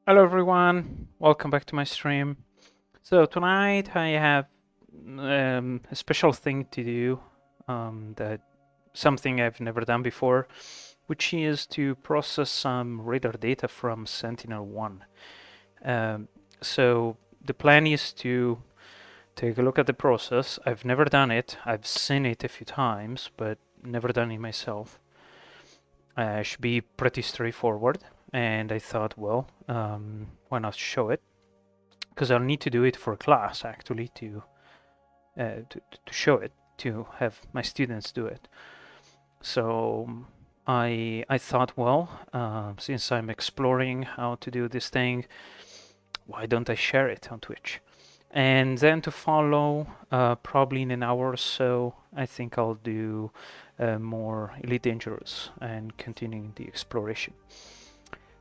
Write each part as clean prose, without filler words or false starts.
Hello everyone, welcome back to my stream. So tonight I have a special thing to do, that something I've never done before, which is to process some radar data from Sentinel-1. Um, so the plan is to take a look at the process. I've never done it. I've seen it a few times, but never done it myself. It should be pretty straightforward, and I thought, well, why not show it? Because I'll need to do it for class actually to show it, to have my students do it. So I thought, well, since I'm exploring how to do this thing, why don't I share it on Twitch? And then to follow, probably in an hour or so, I think I'll do more Elite Dangerous and continuing the exploration.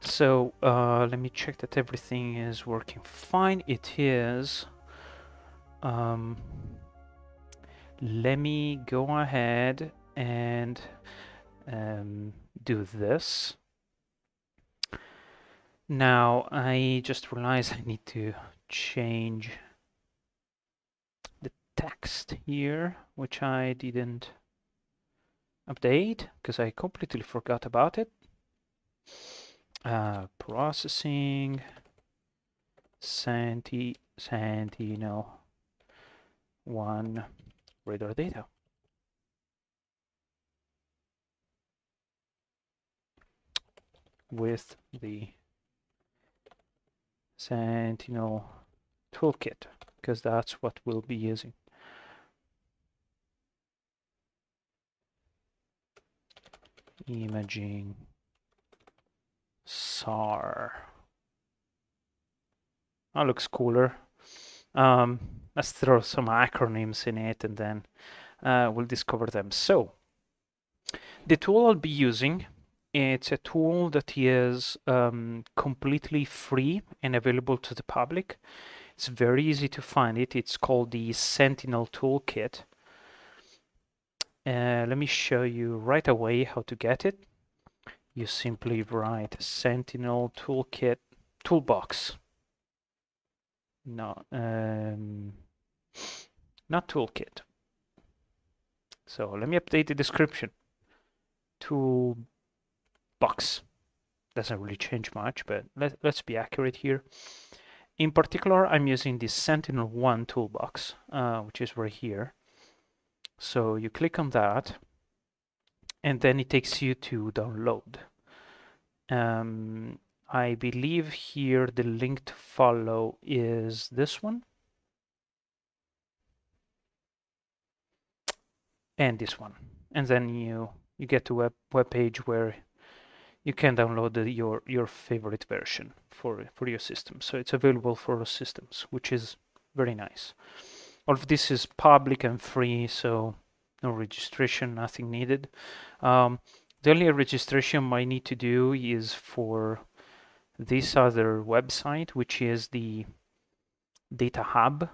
So let me check that everything is working fine. It is. Um, Let me go ahead and do this. Now I just realized I need to change the text here, which I didn't update because I completely forgot about it. Processing Sentinel-1 radar data. With the Sentinel toolkit, because that's what we'll be using. Imaging SAR. That looks cooler. Let's throw some acronyms in it and then we'll discover them. So the tool I'll be using, it's a tool that is completely free and available to the public. It's very easy to find it. It's called the Sentinel Toolkit. Let me show you right away how to get it. You simply write Sentinel Toolkit toolbox. No, not toolkit. So let me update the description. Toolbox. Doesn't really change much, but let's be accurate here. In particular, I'm using the Sentinel-1 toolbox, which is right here. So you click on that, and then it takes you to download. I believe here the link to follow is this one. And this one. And then you get to a web page where you can download your favorite version for your system. So it's available for all systems, which is very nice. All of this is public and free, so no registration, nothing needed. The only registration I need to do is for this other website, which is the Data Hub,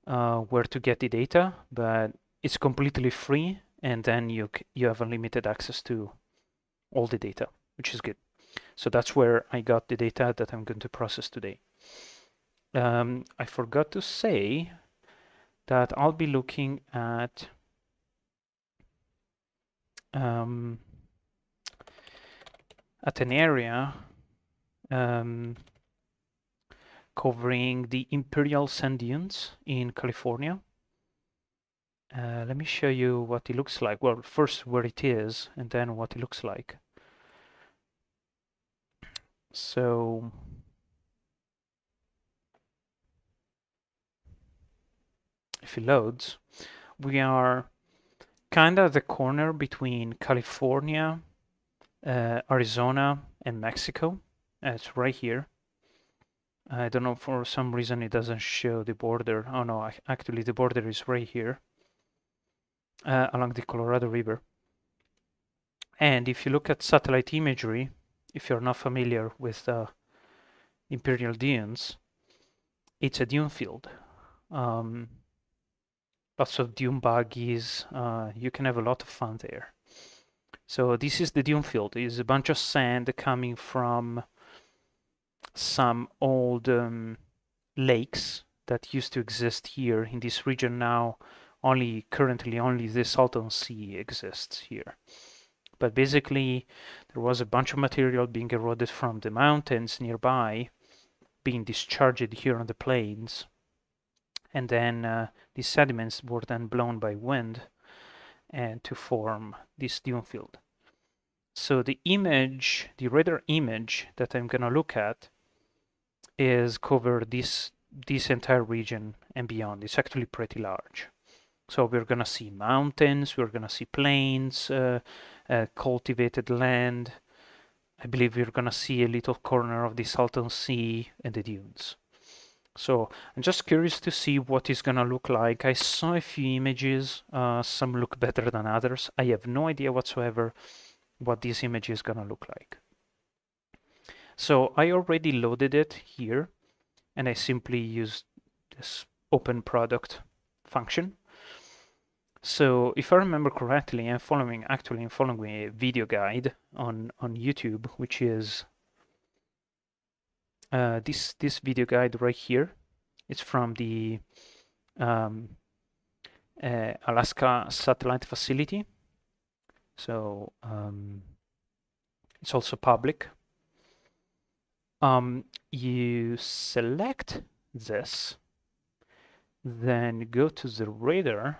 where to get the data, but it's completely free, and then you have unlimited access to all the data, which is good. So that's where I got the data that I'm going to process today. I forgot to say that I'll be looking at an area covering the Imperial Sand Dunes in California. Let me show you what it looks like. Well, first where it is, and then what it looks like. So if it loads, we are kind of at the corner between California, Arizona, and Mexico. It's right here. I don't know, for some reason it doesn't show the border. Oh no, actually the border is right here, along the Colorado River. And if you look at satellite imagery, if you're not familiar with Imperial Dunes, it's a dune field. Lots of dune buggies. You can have a lot of fun there. So this is the dune field. It's a bunch of sand coming from some old lakes that used to exist here in this region. Now currently only the Salton Sea exists here. But basically there was a bunch of material being eroded from the mountains nearby, being discharged here on the plains, and then these sediments were then blown by wind and to form this dune field. So the radar image that I'm gonna look at is cover this entire region and beyond. It's actually pretty large. So we're gonna see mountains, we're gonna see plains, cultivated land. I believe we're gonna see a little corner of the Salton Sea and the dunes. So I'm just curious to see what it's gonna look like. I saw a few images, some look better than others. I have no idea whatsoever what this image is gonna look like. So I already loaded it here, and I simply used this open product function. So if I remember correctly, I'm following a video guide on YouTube, which is this video guide right here. It's from the Alaska Satellite Facility. So it's also public. You select this, then go to the radar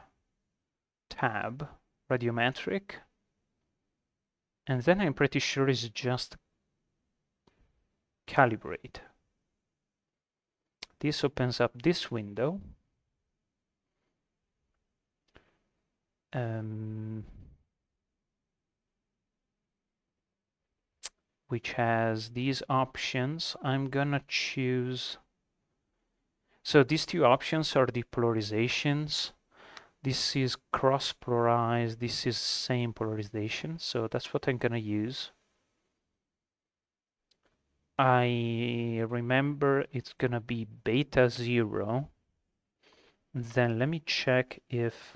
tab, radiometric, and then I'm pretty sure it's just calibrate. This opens up this window. Which has these options. I'm gonna choose. So these two options are the polarizations. This is cross polarized. This is same polarization. So that's what I'm gonna use. I remember it's gonna be beta 0. Then let me check if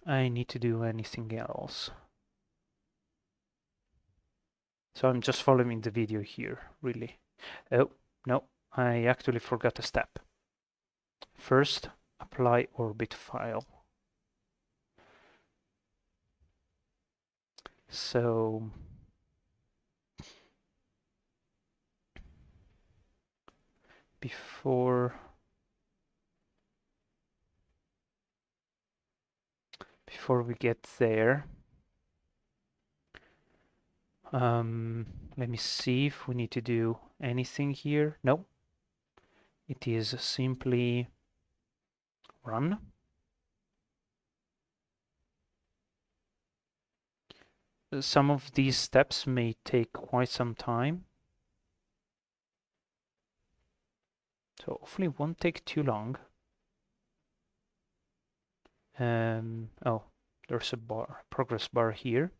I need to do anything else. So I'm just following the video here, really. Oh, no, I actually forgot a step. First, apply orbit file. So before we get there, let me see if we need to do anything here. No, it is simply run. Some of these steps may take quite some time, so hopefully it won't take too long. Oh, there's a progress bar here.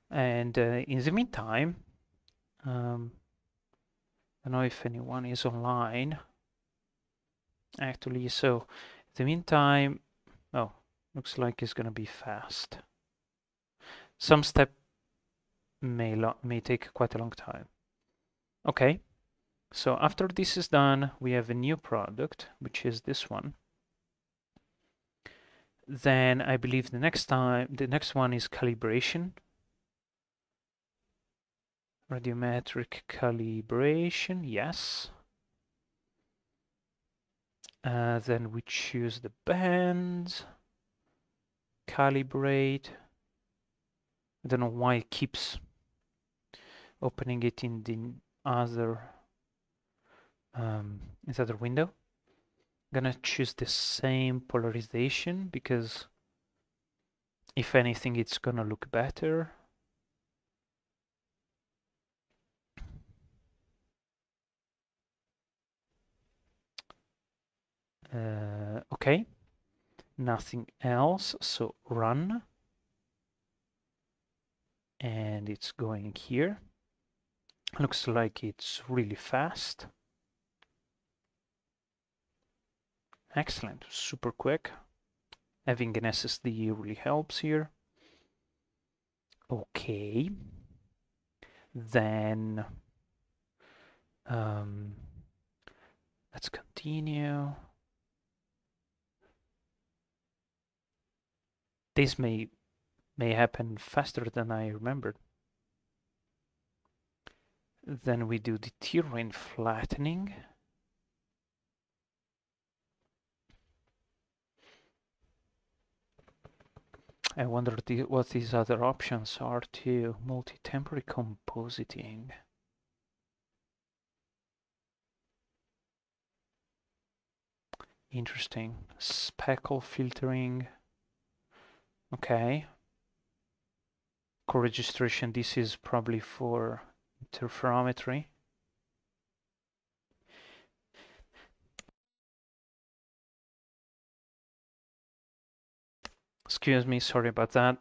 And in the meantime, I don't know if anyone is online. Actually, so in the meantime, oh, looks like it's gonna be fast. Some step may take quite a long time. Okay, so after this is done, we have a new product, which is this one. Then I believe the next one is calibration. Radiometric calibration, yes. Then we choose the bands, calibrate. I don't know why it keeps opening it in the other window. I'm gonna choose the same polarization because if anything it's gonna look better. Okay, nothing else, so run, and it's going here. Looks like it's really fast. Excellent, super quick. Having an SSD really helps here. Okay. Then um, let's continue. This may happen faster than I remembered. Then we do the terrain flattening. I wonder what these other options are too. Multi-temporary compositing. Interesting. Speckle filtering. Okay. Co-registration, this is probably for interferometry. Excuse me, sorry about that.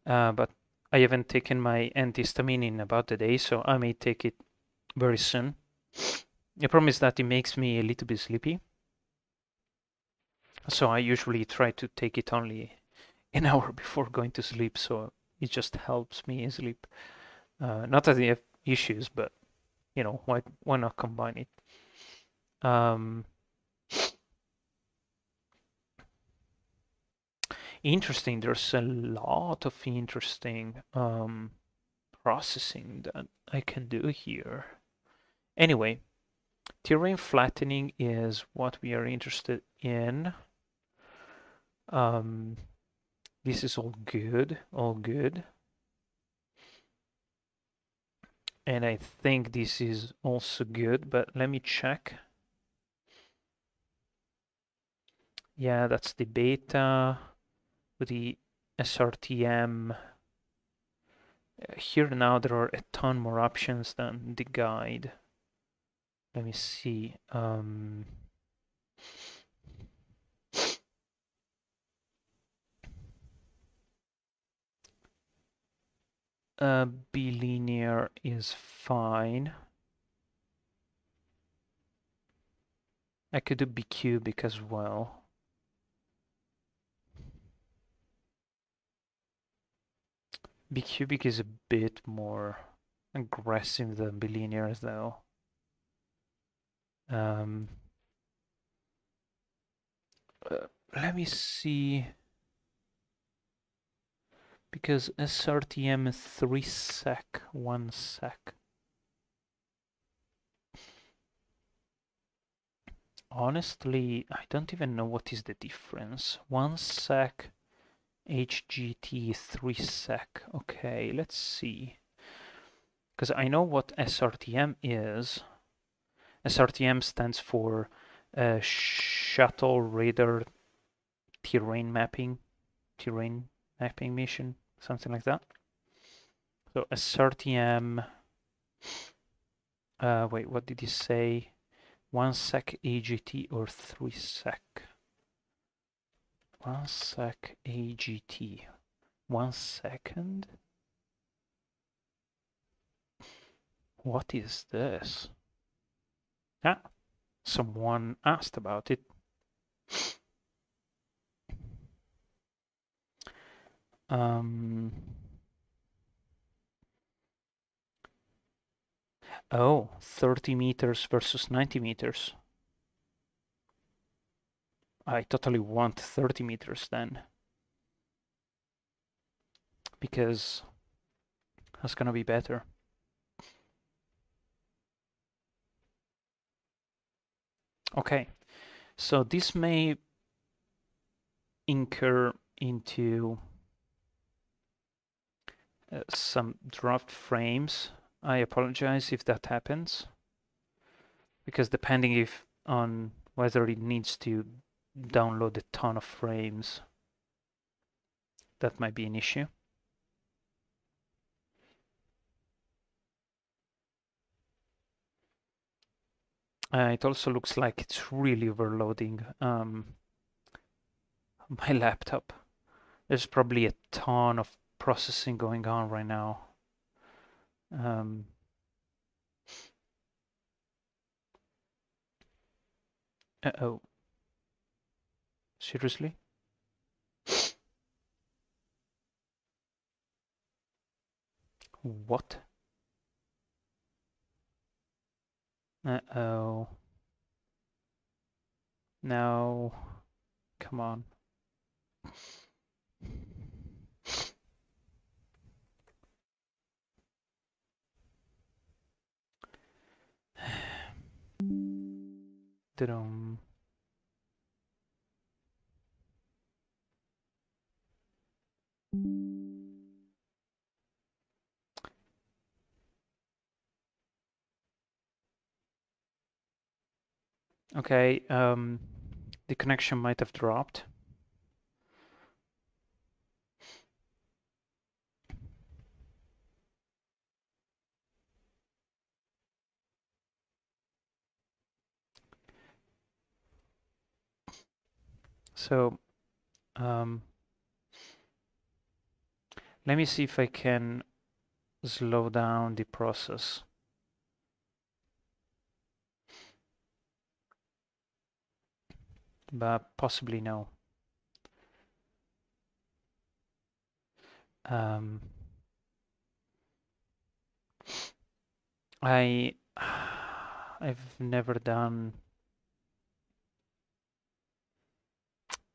But I haven't taken my antihistamine in about a day, so I may take it very soon. The problem is that it makes me a little bit sleepy. So I usually try to take it only an hour before going to sleep, so it just helps me sleep. Not that I have issues, but you know, why not combine it? Interesting. There's a lot of interesting processing that I can do here. Anyway, terrain flattening is what we are interested in. This is all good, all good. And I think this is also good, but let me check. Yeah, that's the beta with the SRTM. Here now there are a ton more options than the guide. Let me see. Bilinear is fine. I could do bicubic as well. Bicubic is a bit more aggressive than bilinear though. Um, Let me see. Because SRTM 3 sec, 1 sec. Honestly, I don't even know what is the difference. 1 sec, HGT 3 sec. Okay, let's see. Because I know what SRTM is. SRTM stands for Shuttle Radar Terrain Mapping Mission, something like that. So SRTM, wait, what did he say? 1 sec AGT or 3 sec? 1 sec AGT. 1 second? What is this? Ah, someone asked about it. Oh, 30 meters versus 90 meters. I totally want 30 meters then. Because that's gonna be better. Okay, so this may incur into some dropped frames. I apologize if that happens, because depending if on whether it needs to download a ton of frames, that might be an issue. It also looks like it's really overloading my laptop. There's probably a ton of processing going on right now. Uh-oh. Seriously? What? Uh-oh. No. Come on. Dum. Okay, the connection might have dropped. So, let me see if I can slow down the process. But possibly no. I've never done.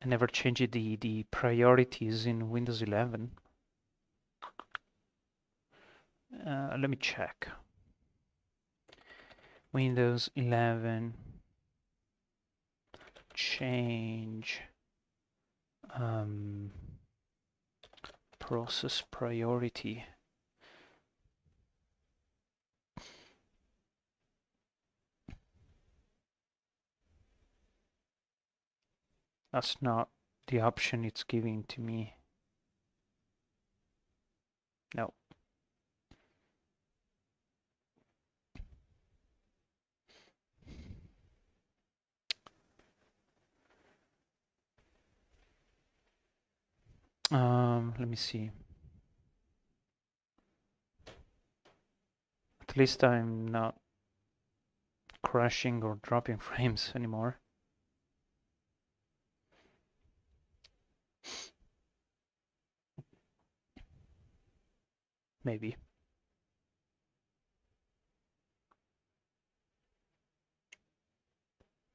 I never changed the priorities in Windows 11. Let me check. Windows 11 change process priority. That's not the option it's giving to me. No. Let me see. At least I'm not crashing or dropping frames anymore. Maybe.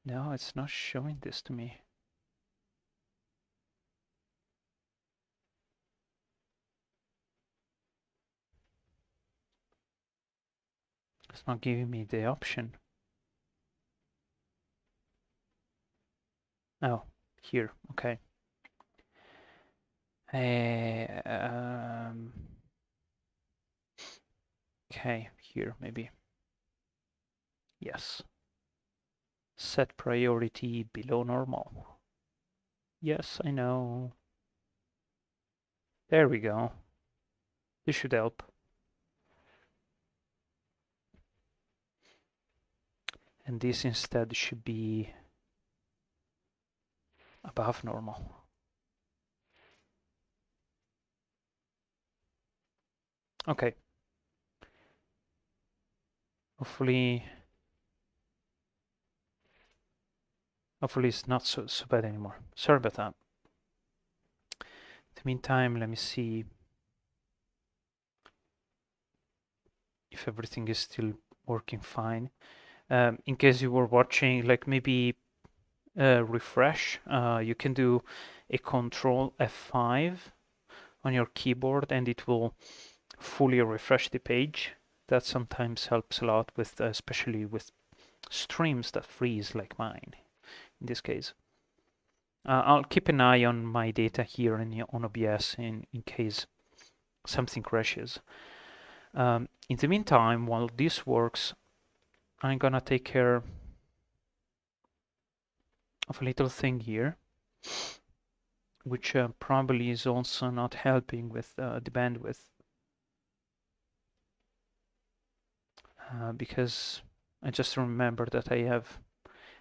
No, it's not showing this to me. It's not giving me the option. Oh, here. Okay. Okay, here maybe. Yes. Set priority below normal. Yes, I know. There we go. This should help. And this instead should be above normal. Okay. Hopefully it's not so bad anymore. Sorry about that. In the meantime, let me see if everything is still working fine. In case you were watching, like maybe refresh, you can do a Control F5 on your keyboard and it will fully refresh the page. That sometimes helps a lot with, especially with streams that freeze like mine in this case. I'll keep an eye on my data here on OBS in case something crashes. In the meantime, while this works, I'm gonna take care of a little thing here, which probably is also not helping with the bandwidth. Because I just remember that I have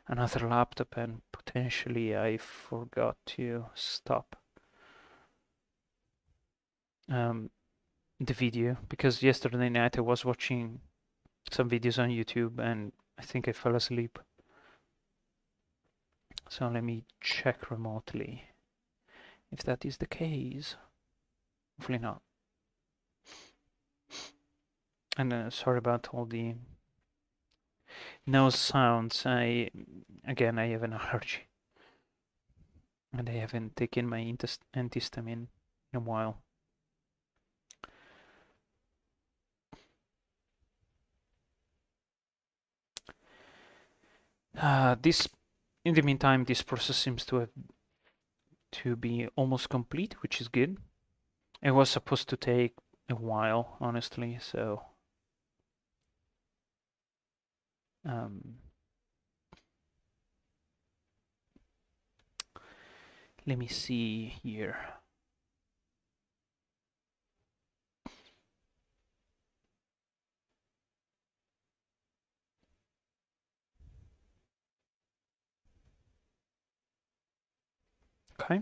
another laptop and potentially I forgot to stop the video, because yesterday night I was watching some videos on YouTube and I think I fell asleep. So let me check remotely if that is the case. Hopefully not. And sorry about all the nose sounds. Again, I have an allergy, and I haven't taken my antihistamine in a while. This, in the meantime, this process seems to be almost complete, which is good. It was supposed to take a while, honestly, so um, let me see here. Okay.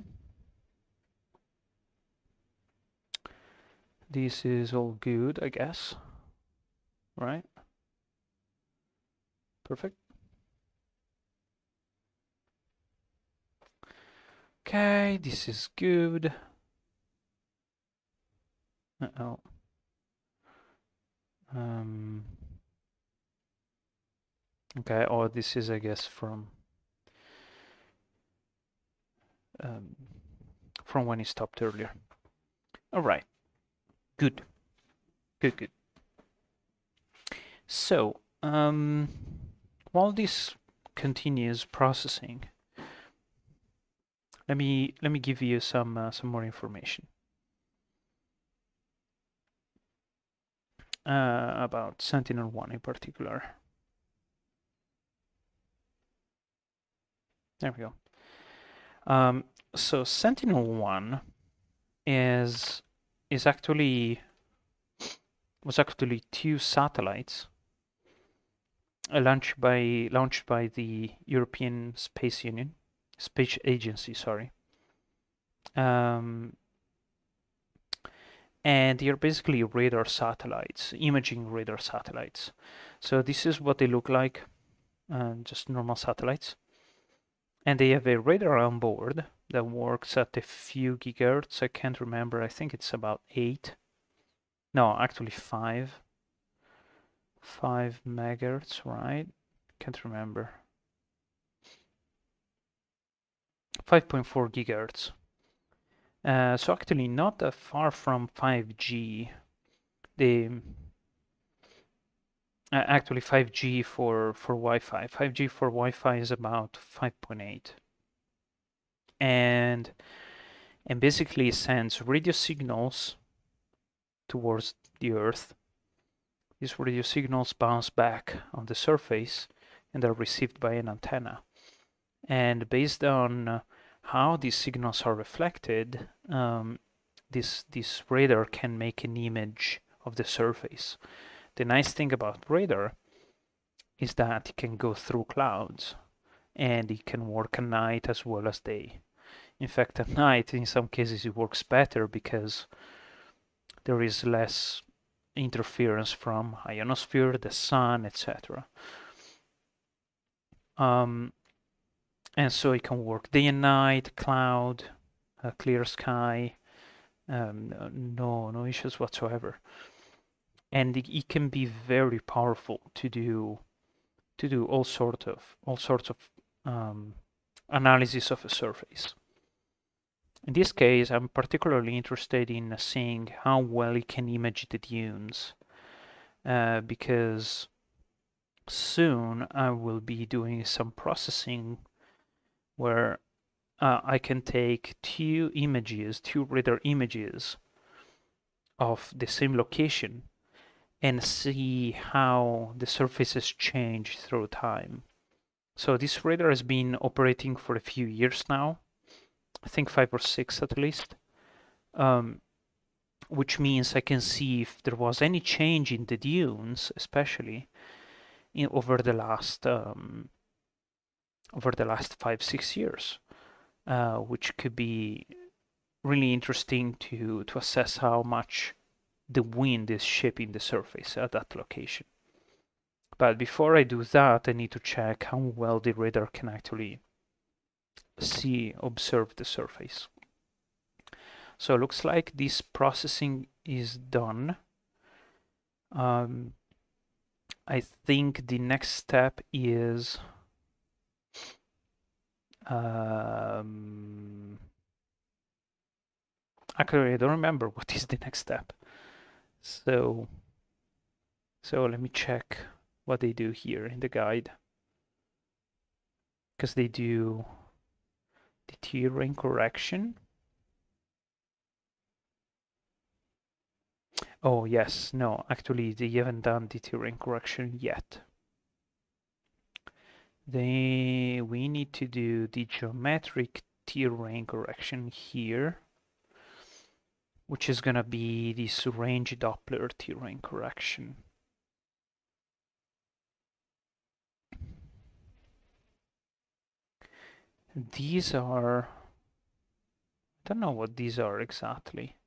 This is all good, I guess. Right? Perfect. Okay, this is good. Uh-oh. Um, okay, oh, this is, I guess, um, from when he stopped earlier. All right, good, good, good. So, while this continues processing, let me give you some more information about Sentinel-1 in particular. There we go. So Sentinel-1 is is actually was actually two satellites launched by the European Space Agency, sorry. Um, and they are basically radar satellites, imaging radar satellites. So this is what they look like, just normal satellites. And they have a radar on board that works at a few gigahertz. I can't remember. I think it's about 8. No, actually 5. 5 megahertz, right? Can't remember. 5.4 gigahertz. So actually not that far from 5G. The Actually 5G for Wi-Fi. 5G for Wi-Fi is about 5.8, and basically sends radio signals towards the Earth. These radio signals bounce back on the surface and are received by an antenna. And based on how these signals are reflected, this radar can make an image of the surface. The nice thing about radar is that it can go through clouds and it can work at night as well as day. In fact, at night, in some cases, it works better because there is less interference from ionosphere, the sun, etc. And so it can work day and night, cloud, clear sky, no issues whatsoever. And it can be very powerful to do all sorts of analysis of a surface. In this case, I'm particularly interested in seeing how well it can image the dunes, because soon I will be doing some processing where I can take two radar images of the same location and see how the surfaces change through time. So this radar has been operating for a few years now, I think 5 or 6 at least, which means I can see if there was any change in the dunes, especially over the last 5-6 years, which could be really interesting to assess how much the wind is shaping the surface at that location. But before I do that, I need to check how well the radar can actually observe the surface. So it looks like this processing is done. I think the next step is actually I don't remember what is the next step. So let me check what they do here in the guide, because they do the terrain correction. Oh yes, no, actually they haven't done the terrain correction yet. We need to do the geometric terrain correction here, which is gonna be this range Doppler terrain correction. These are, I don't know what these are exactly.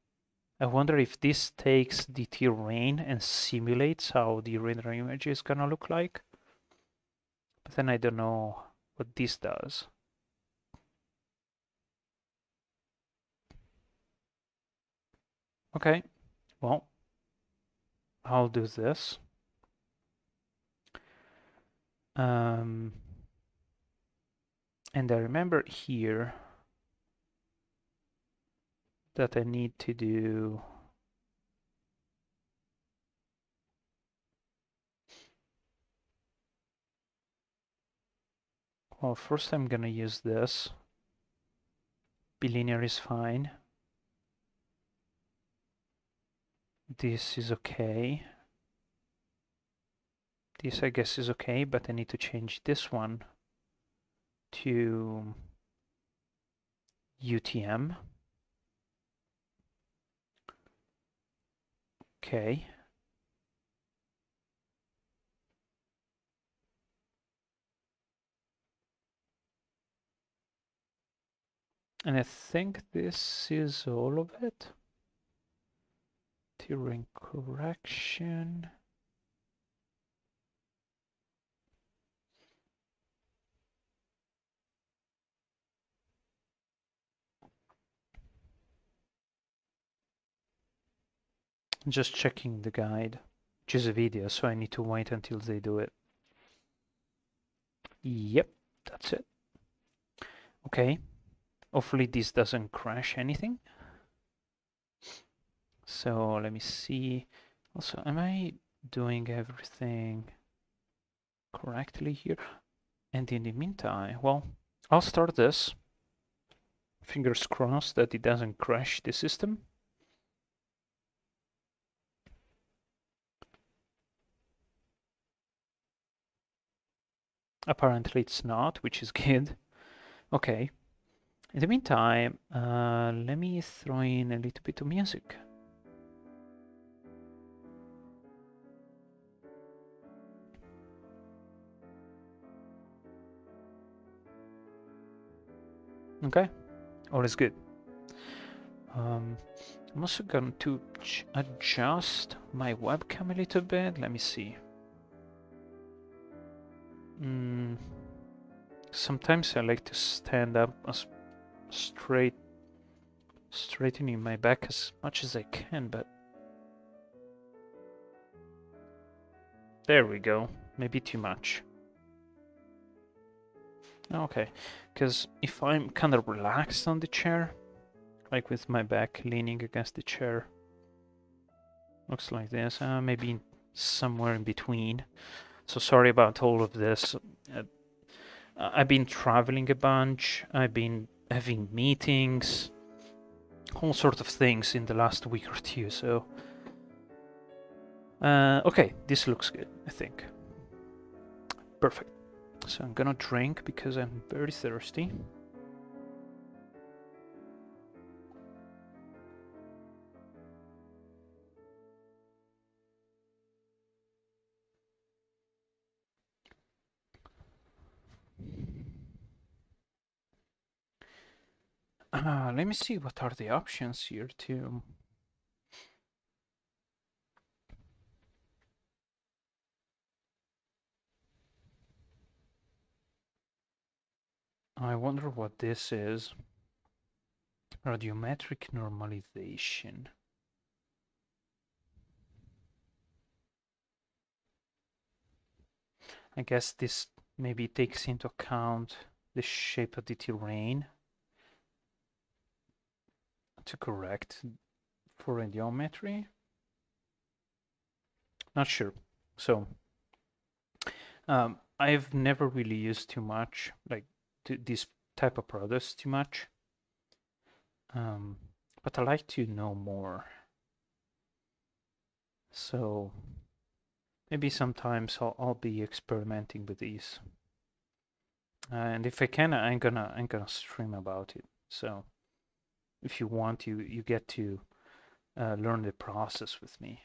I wonder if this takes the terrain and simulates how the render image is gonna look like. But then I don't know what this does. Okay, well, I'll do this. And I remember here that I need to do well, first I'm gonna use this. Bilinear is fine. This is okay. This I guess is okay, but I need to change this one to UTM. Okay. And I think this is all of it. Terrain correction. Just checking the guide, which is a video, so I need to wait until they do it. Yep, that's it. Okay, hopefully this doesn't crash anything. So let me see. Also, am I doing everything correctly here? And in the meantime, well, I'll start this. Fingers crossed that it doesn't crash the system. Apparently it's not, which is good. Okay. In the meantime, let me throw in a little bit of music. Okay, all is good. I'm also going to adjust my webcam a little bit. Let me see. Sometimes I like to stand up as straightening my back as much as I can, but there we go. Maybe too much. Okay, because if I'm kind of relaxed on the chair, like with my back leaning against the chair, looks like this, maybe somewhere in between. So sorry about all of this. I've been traveling a bunch, I've been having meetings, all sorts of things in the last week or two, so... okay, this looks good, I think. Perfect. So I'm gonna drink because I'm very thirsty. Let me see what are the options here too. I wonder what this is. Radiometric normalization. I guess this maybe takes into account the shape of the terrain to correct for radiometry. Not sure. So I've never really used too much, like this type of products too much. But I like to know more. So maybe sometimes I'll be experimenting with these. And if I can, I'm gonna stream about it. So if you want, you get to learn the process with me.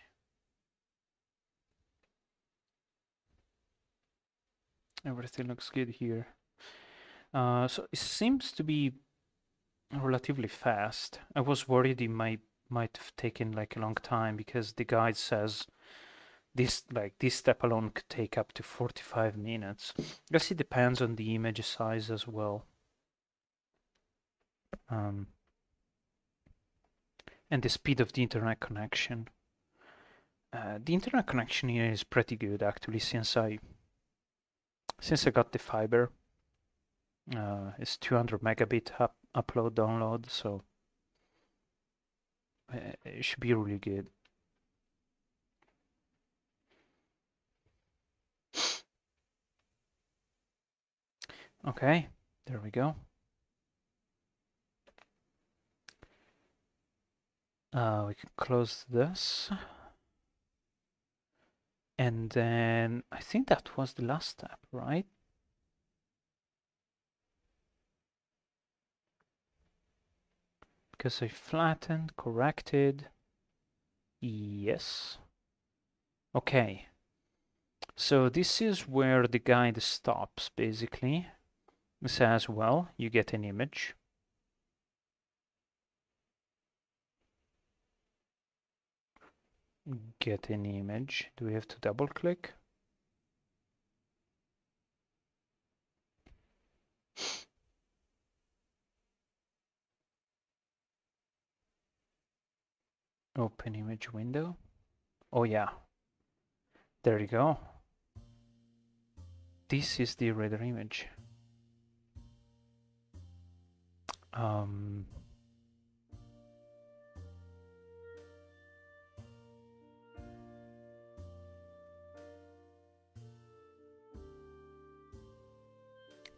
Everything looks good here. So it seems to be relatively fast. I was worried it might have taken like a long time because the guide says this step alone could take up to 45 minutes. I guess it depends on the image size as well. And the speed of the internet connection. The internet connection here is pretty good actually since I got the fiber. It's 200 megabit upload download, so it should be really good. Okay, there we go. We can close this. And then I think that was the last step, right? Because I flattened, corrected. Yes. Okay. So this is where the guide stops, basically. It says, well, you get an image. Get an image. Do we have to double click? Open image window. Oh yeah. There you go. This is the radar image.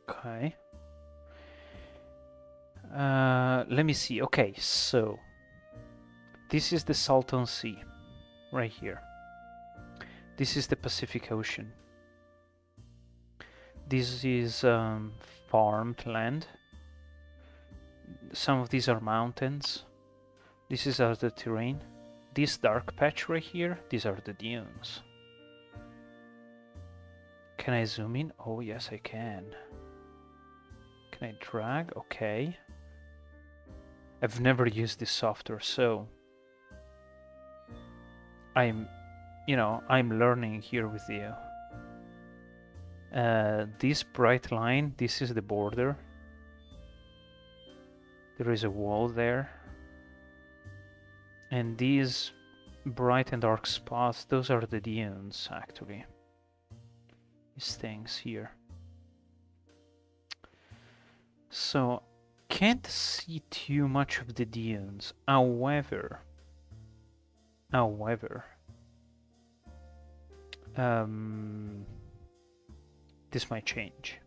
Okay. Let me see. Okay, so this is the Salton Sea right here. This is the Pacific Ocean. This is farmed land. Some of these are mountains. This is the terrain. This dark patch right here, these are the dunes. Can I zoom in? Oh yes, I can. Can I drag? Okay. I've never used this software, so I'm learning here with you. This bright line, this is the border. There is a wall there. And these bright and dark spots, those are the dunes, actually. These things here. So, can't see too much of the dunes. However, this might change.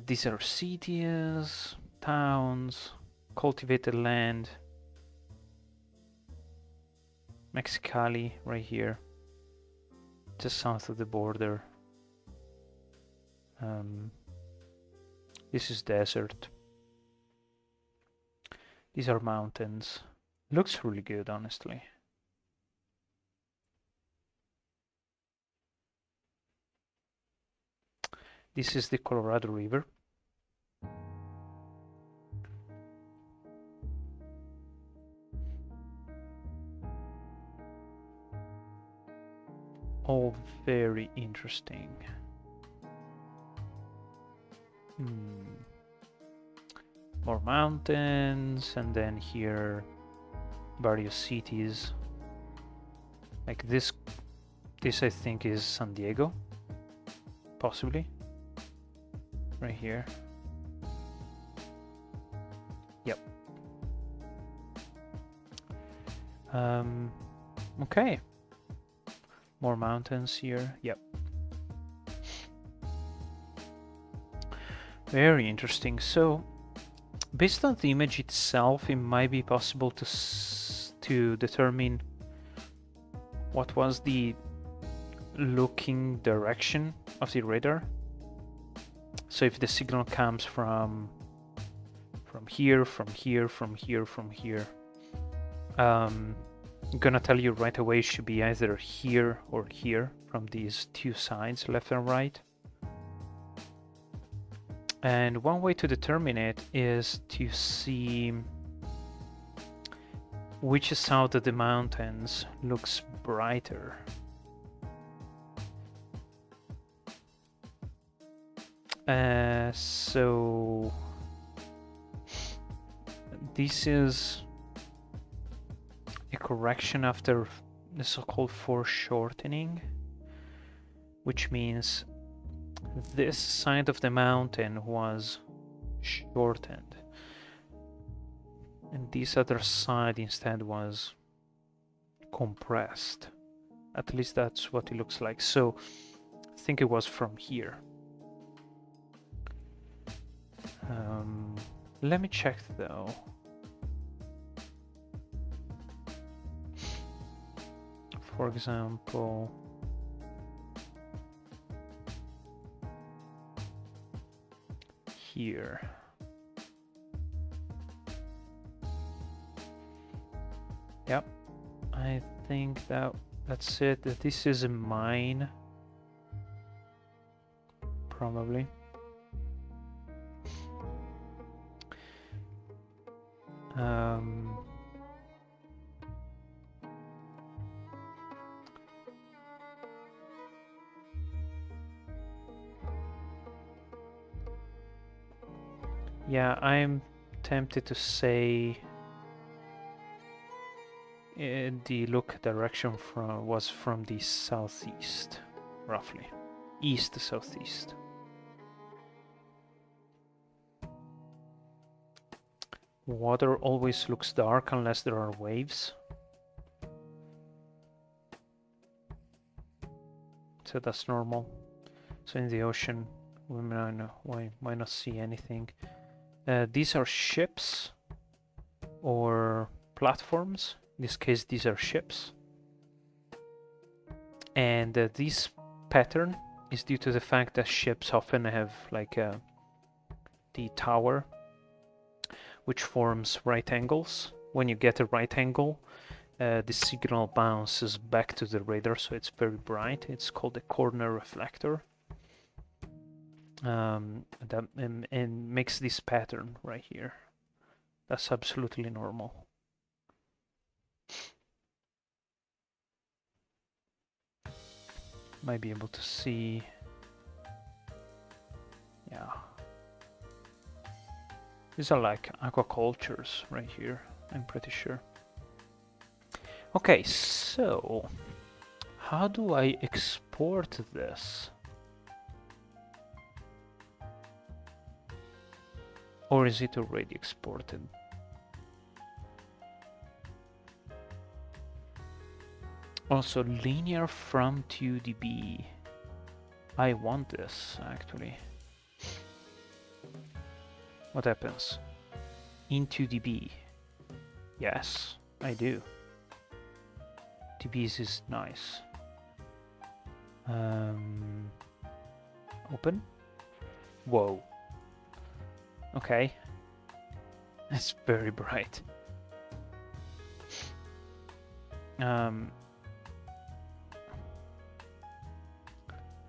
These are cities, towns, cultivated land. Mexicali right here, just south of the border. This is desert. These are mountains. Looks really good, honestly. This is the Colorado River. All very interesting. More mountains, and then here various cities. Like this This I think is San Diego, possibly. Right here. Yep. Okay. More mountains here. Yep. Very interesting. So, based on the image itself, it might be possible to determine what was the looking direction of the radar. So if the signal comes from here, from here, from here, from here, I'm gonna tell you right away it should be either here or here from these two sides, left and right. And one way to determine it is to see which side of the mountains looks brighter. So this is a correction after the so-called foreshortening, which means this side of the mountain was shortened and this other side instead was compressed. At least that's what it looks like. So I think it was from here. Let me check though. For example, here. Yep, I think that's it. This is a mine, probably. Yeah, I'm tempted to say the look direction was from the southeast, roughly. East to southeast. Water always looks dark unless there are waves. So that's normal. So in the ocean, we might not see anything. These are ships or platforms. In this case, these are ships. And this pattern is due to the fact that ships often have like the tower, which forms right angles. When you get a right angle, the signal bounces back to the radar, so it's very bright. It's called a corner reflector. And makes this pattern right here. That's absolutely normal. Might be able to see. Yeah. These are like aquacultures right here, I'm pretty sure. Okay, so how do I export this? Or is it already exported? Also, linear from 2dB. I want this, actually. What happens? In 2dB. Yes, I do. dBs is nice. Open? Whoa. Okay. It's very bright.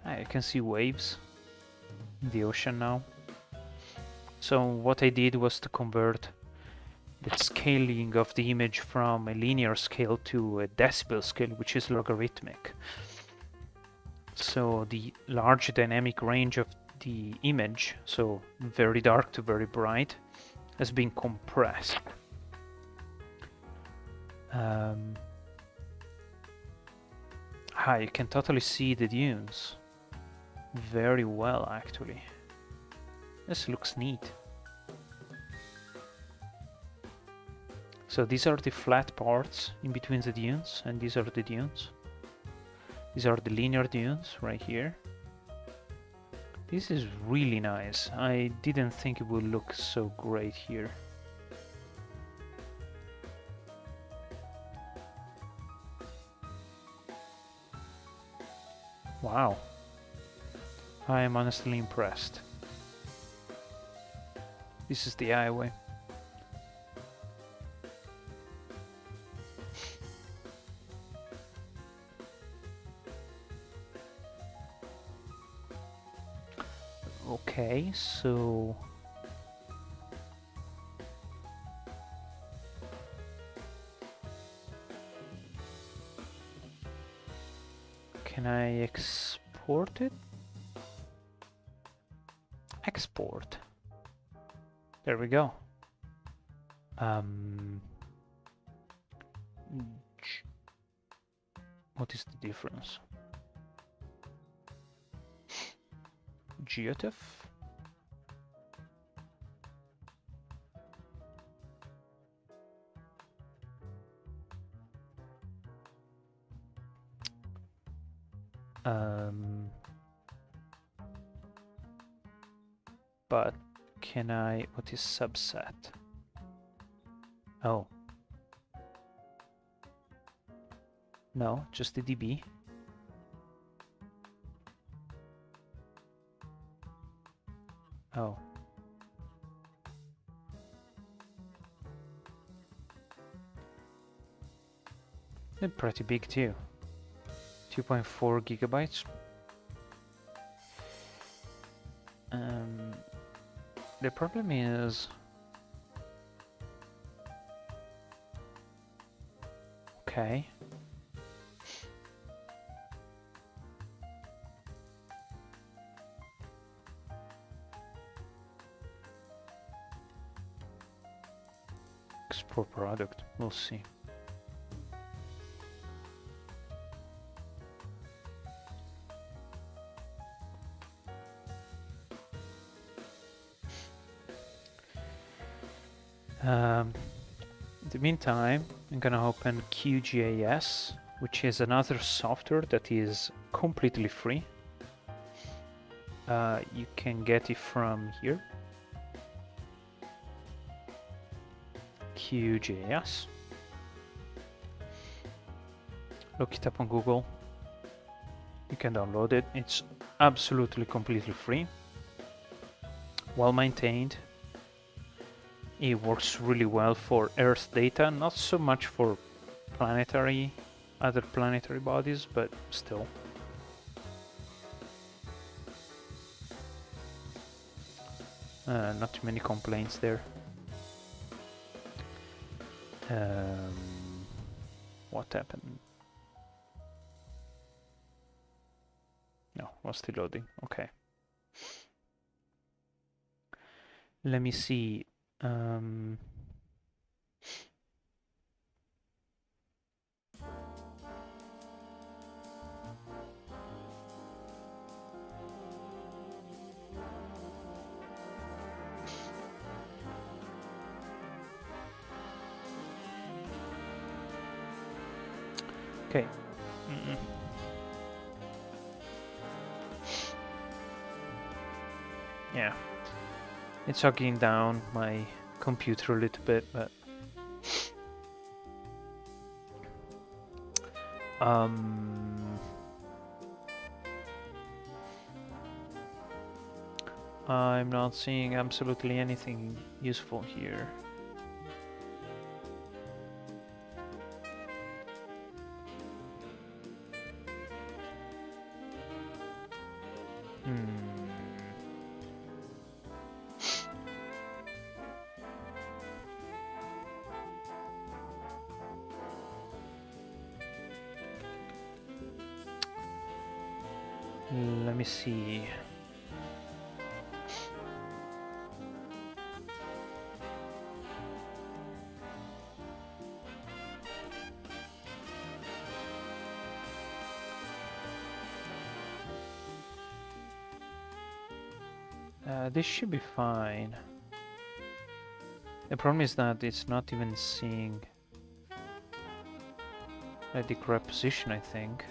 I can see waves in the ocean now. So what I did was to convert the scaling of the image from a linear scale to a decibel scale, which is logarithmic. So the large dynamic range of the image, so very dark to very bright, has been compressed. Ah, you can totally see the dunes. Very well, actually. This looks neat. So these are the flat parts in between the dunes, and these are the dunes. These are the linear dunes right here. This is really nice. I didn't think it would look so great here. Wow. I am honestly impressed. This is the highway. Okay, so can I export it? Export. There we go. What is the difference? GeoTIFF? But can I, what is subset? Oh. No, just the DB. Oh. They're pretty big too. 2.4 gigabytes. The problem is okay. Export product, we'll see. In the meantime, I'm gonna open QGIS, which is another software that is completely free. You can get it from here. QGIS. Look it up on Google. You can download it. It's absolutely completely free. Well maintained. It works really well for Earth data, not so much for other planetary bodies, but still. Not too many complaints there. What happened? No, was still loading. Okay. Let me see. Okay. Yeah. It's hugging down my computer a little bit, but I'm not seeing absolutely anything useful here. Let me see. This should be fine. The problem is that it's not even seeing the correct position, I think.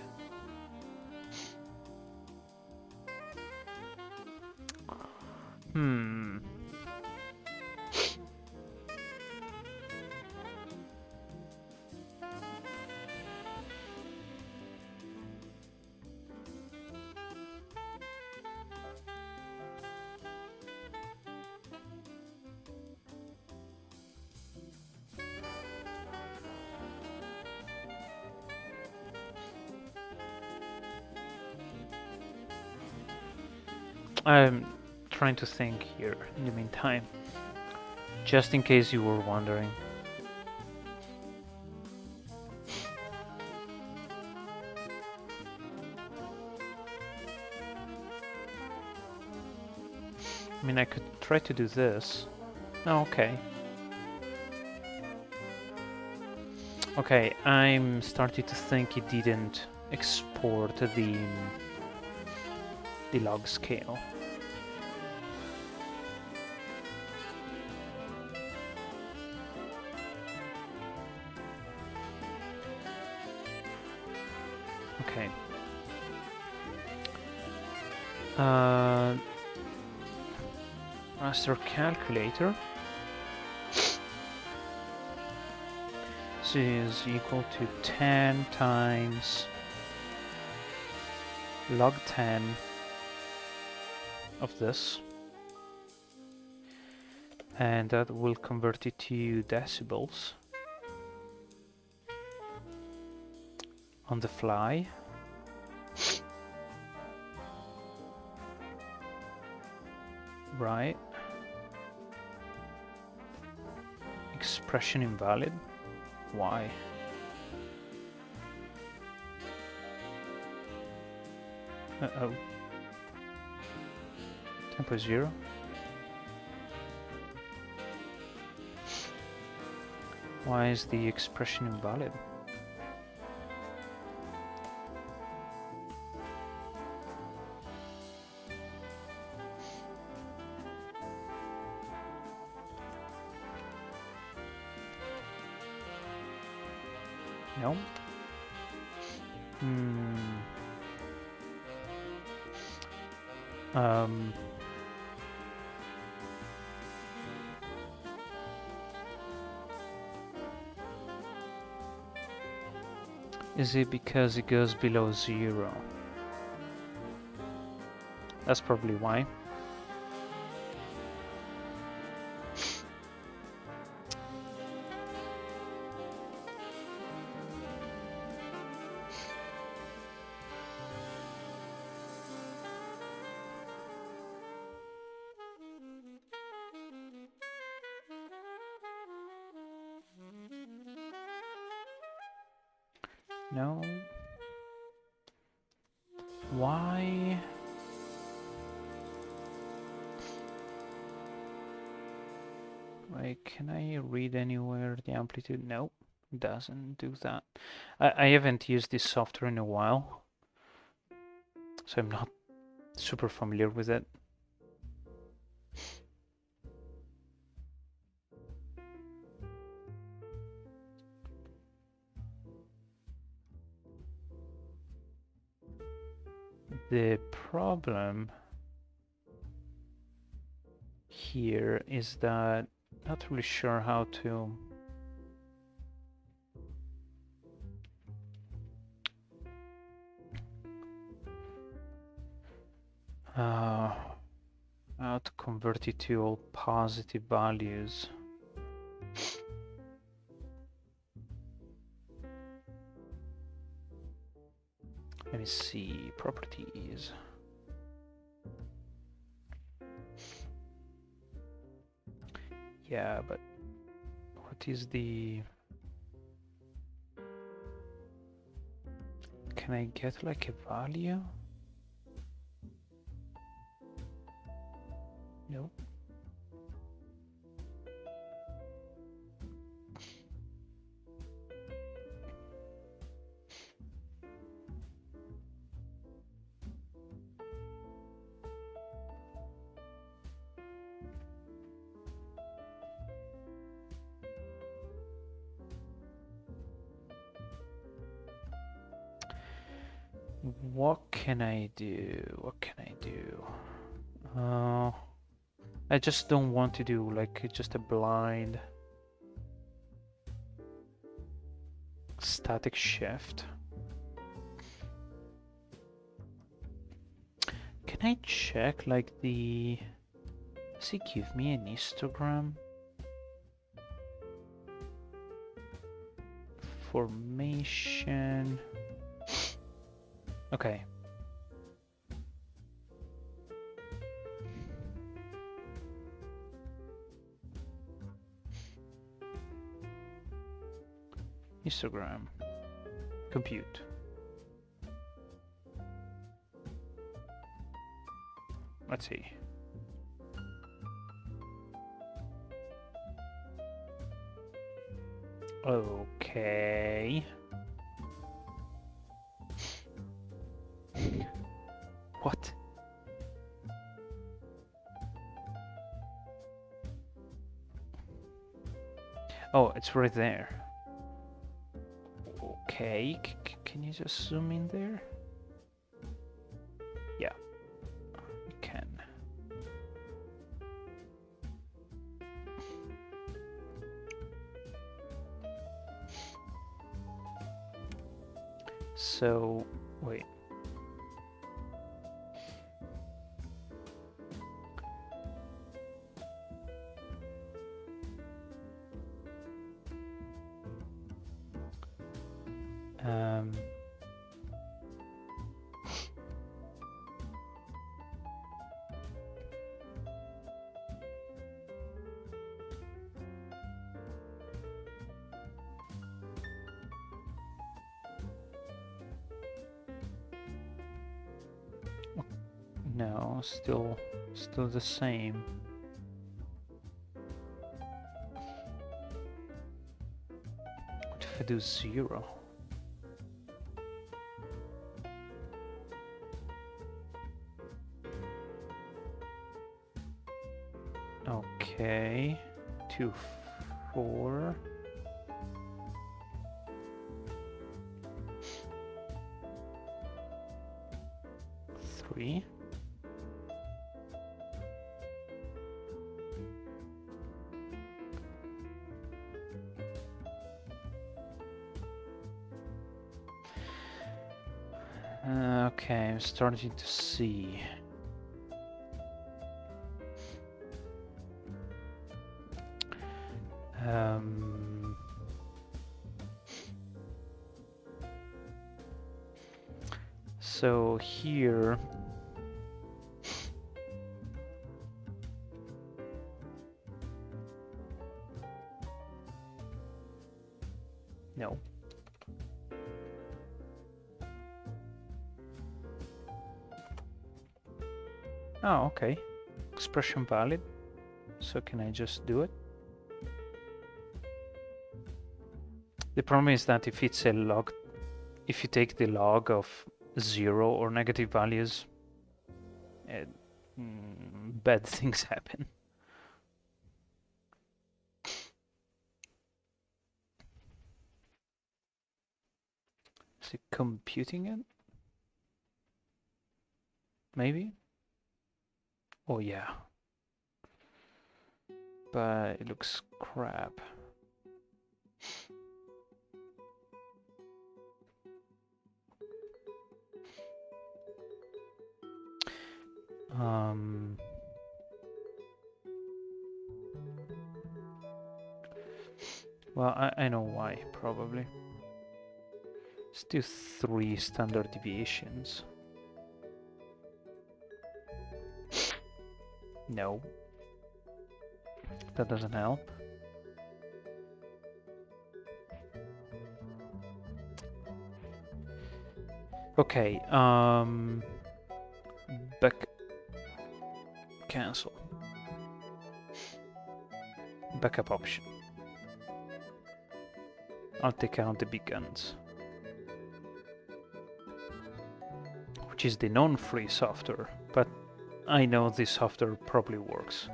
I'm trying to think here in the meantime, just in case you were wondering. I mean, I could try to do this. Oh, okay. Okay, I'm starting to think it didn't export the log scale. Okay. Raster calculator. This is equal to 10 times log 10 of this, and that will convert it to decibels on the fly. Right. Expression invalid. Why? Uh-oh. Tempo 0. Why is the expression invalid? No. Is it because it goes below 0? That's probably why. No. Why? Like, can I read anywhere the amplitude? No, it doesn't do that. I haven't used this software in a while, so I'm not super familiar with it. The problem here is that I'm not really sure how to convert it to all positive values. Let me see, properties. Yeah, but what is the... Can I get like a value? Nope. What can I do? What can I do? I just don't want to do like just a blind static shift. Can I check like the... Does he give me an histogram? Formation. Okay. Histogram. Compute. Let's see. Okay. What? Oh, it's right there. Okay, can you just zoom in there? Yeah, you can. So, wait. No, still the same. What if I do 0? Okay, 2, 4. Three. Okay, I'm starting to see. So here, no. Oh, okay. Expression valid. So can I just do it? The problem is that if it's a log, if you take the log of 0 or negative values, bad things happen. Is it computing it? Maybe? Oh yeah. But it looks crap. Well, I know why, probably. Let's do 3 standard deviations. No. That doesn't help. Okay, back cancel. Backup option. I'll take out the big guns, which is the non-free software, but I know this software probably works.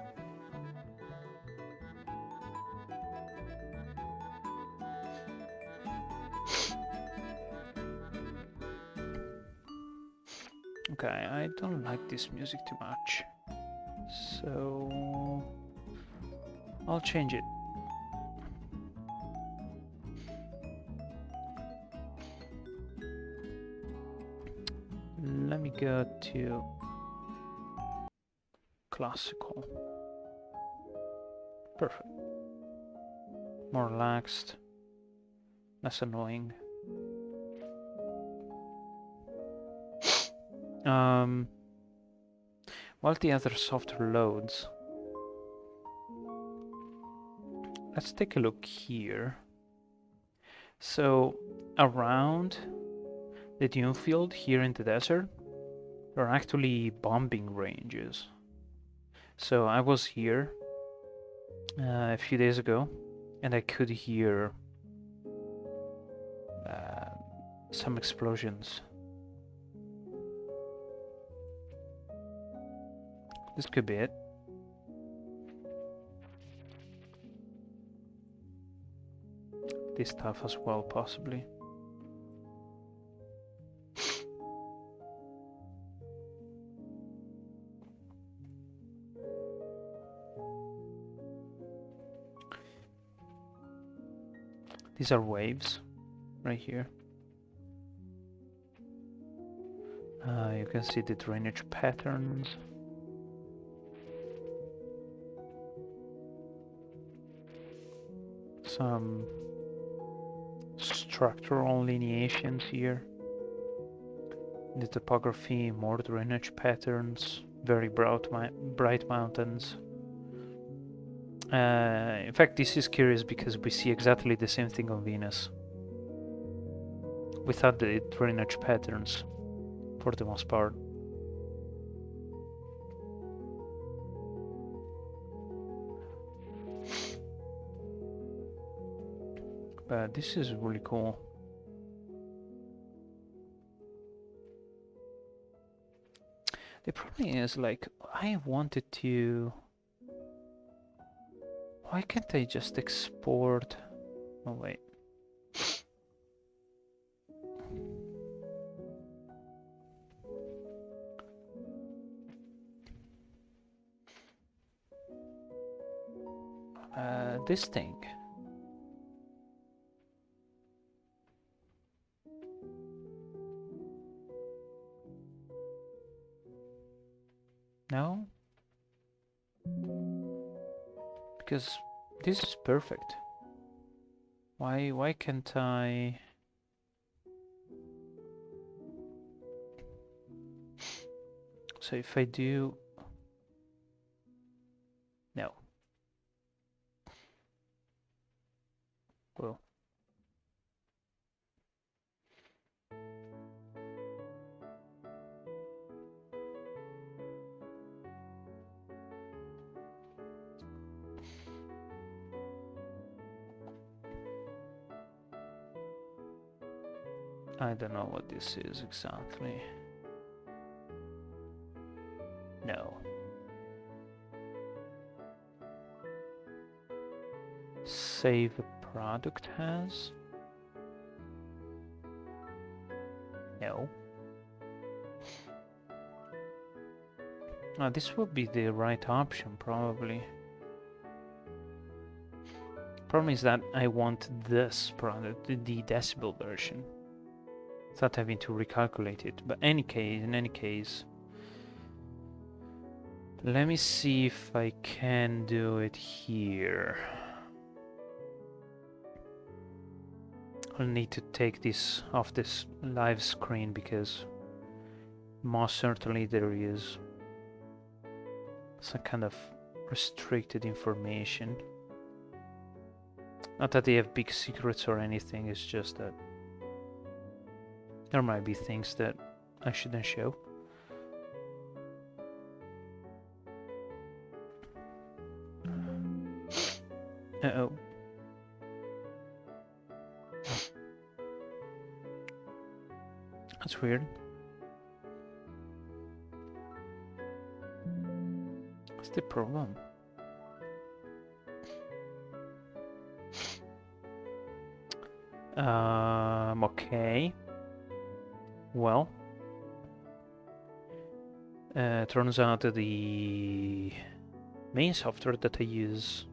Okay, I don't like this music too much, so I'll change it. Let me go to classical. Perfect. More relaxed, less annoying. While the other software loads, let's take a look here. So around the dune field here in the desert, there are actually bombing ranges. So I was here a few days ago, and I could hear some explosions. This could be it. This stuff as well, possibly. These are waves right here. You can see the drainage patterns. Some structural lineations here. The topography, more drainage patterns, very bright mountains. In fact, this is curious because we see exactly the same thing on Venus without the drainage patterns for the most part. But this is really cool. The problem is, like, I wanted to... Why can't I just export... Oh, wait. This thing. No? Because this is perfect. Why can't I... So if I do... No. Well. I don't know what this is exactly. No. Save a product has? No. This would be the right option, probably. Problem is that I want this product, the decibel version, without having to recalculate it. But in any case, let me see if I can do it here. I'll need to take this off this live screen because most certainly there is some kind of restricted information. Not that they have big secrets or anything, it's just that there might be things that I shouldn't show. Uh-oh. That's weird. What's the problem? Okay. Well. Turns out that the main software that I use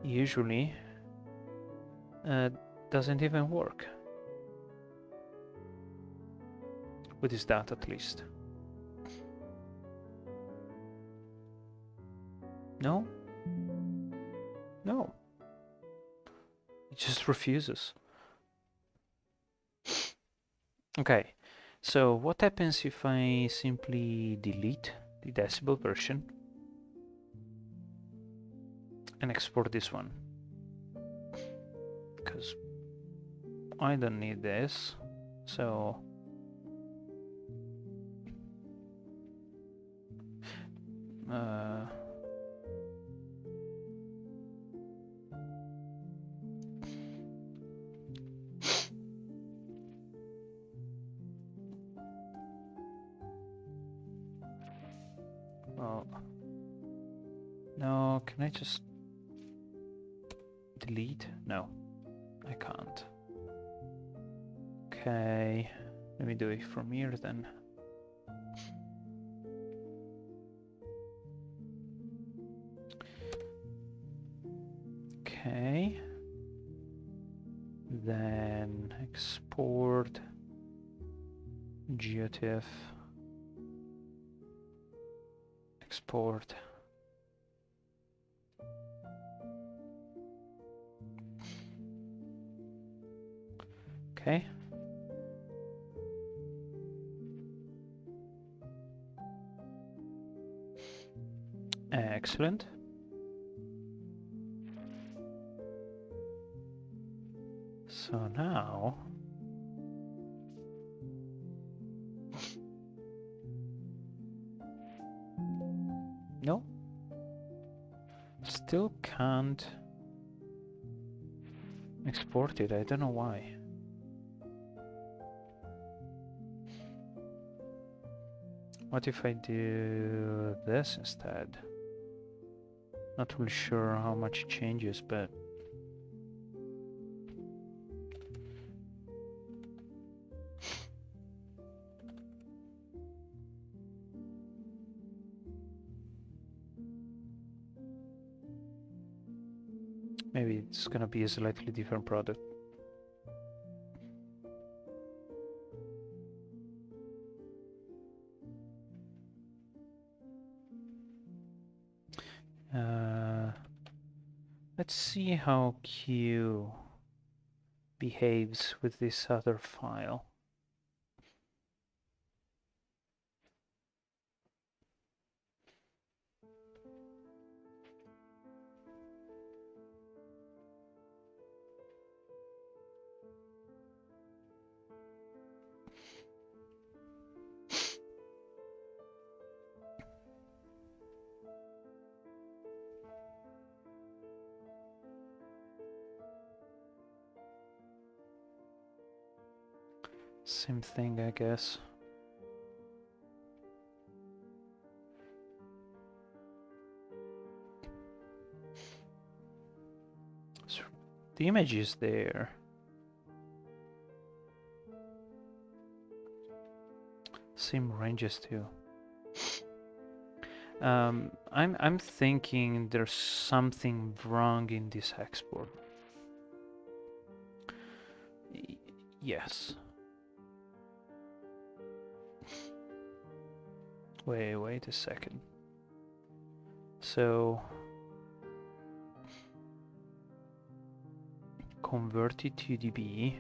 usually doesn't even work. With this data, at least. No? No. It just refuses. Okay, so what happens if I simply delete the decibel version and export this one? Because I don't need this, so well, no, can I just delete? No, I can't. Okay, let me do it from here then. Okay, then export GeoTIFF, export. Okay. Excellent. So now no, still can't export it. I don't know why. What if I do this instead? Not really sure how much it changes, but maybe it's gonna be a slightly different product. Let's see how Q behaves with this other file. Same thing, I guess. So the image is there. Same ranges too. I'm thinking there's something wrong in this export. Yes. Wait a second. So convert it to dB,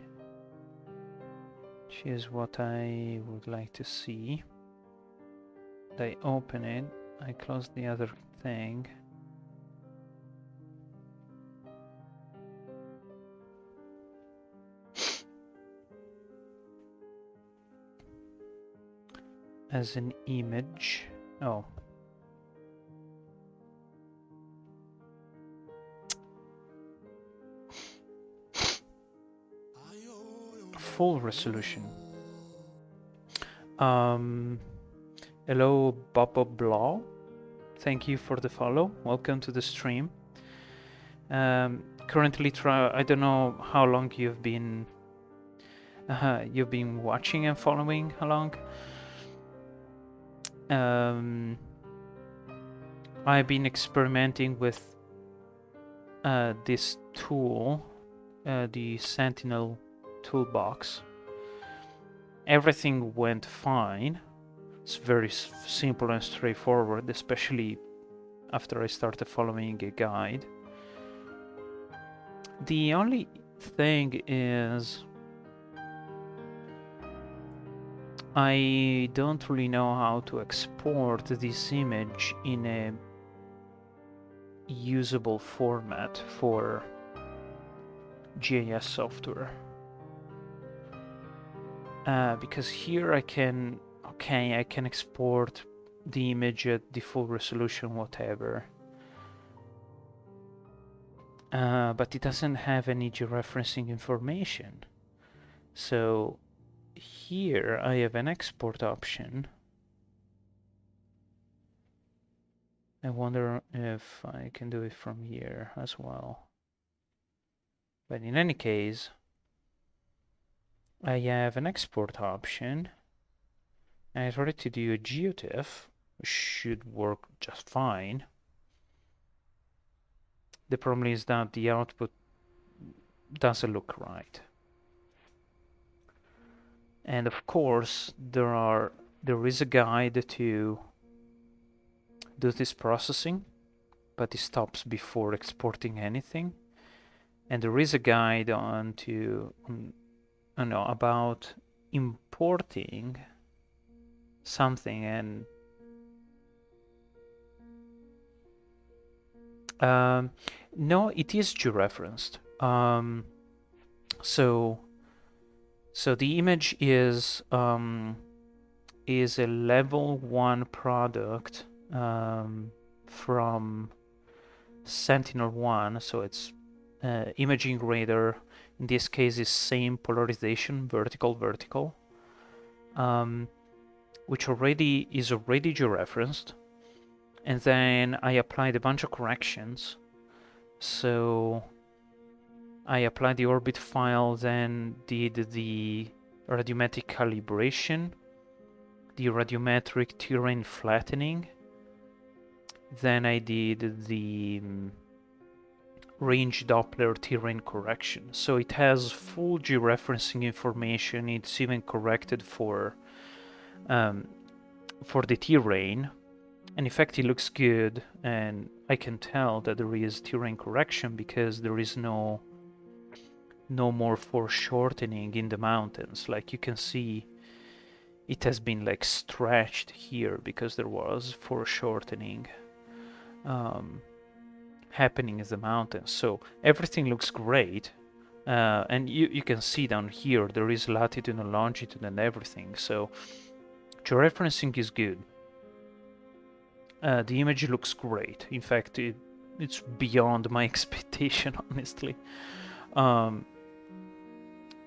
which is what I would like to see. I open it, I close the other thing. As an image. Oh. Full resolution. Hello, Baba Blah. Thank you for the follow. Welcome to the stream. Currently, I don't know how long you've been watching and following along. I've been experimenting with this tool, the Sentinel toolbox. Everything went fine. It's very simple and straightforward, especially after I started following a guide. The only thing is I don't really know how to export this image in a usable format for GIS software. Because here I can export the image at the full resolution, whatever. But it doesn't have any georeferencing information. So here I have an export option. I wonder if I can do it from here as well. But in any case, I have an export option. I tried to do a geotiff, which should work just fine. The problem is that the output doesn't look right. And of course, there is a guide to do this processing, but it stops before exporting anything. And there is a guide about importing something, and no, it is georeferenced. So the image is a level 1 product from Sentinel-1, so it's imaging radar. In this case, is same polarization, vertical, which is already georeferenced. And then I applied a bunch of corrections. So I applied the orbit file, then did the radiometric calibration, the radiometric terrain flattening, then I did the range Doppler terrain correction. So it has full georeferencing information. It's even corrected for the terrain. And in fact, it looks good, and I can tell that there is terrain correction because there is no more foreshortening in the mountains. Like you can see, it has been like stretched here because there was foreshortening happening in the mountains. So everything looks great, and you can see down here there is latitude and longitude and everything. So georeferencing is good. The image looks great. In fact, it's beyond my expectation, honestly.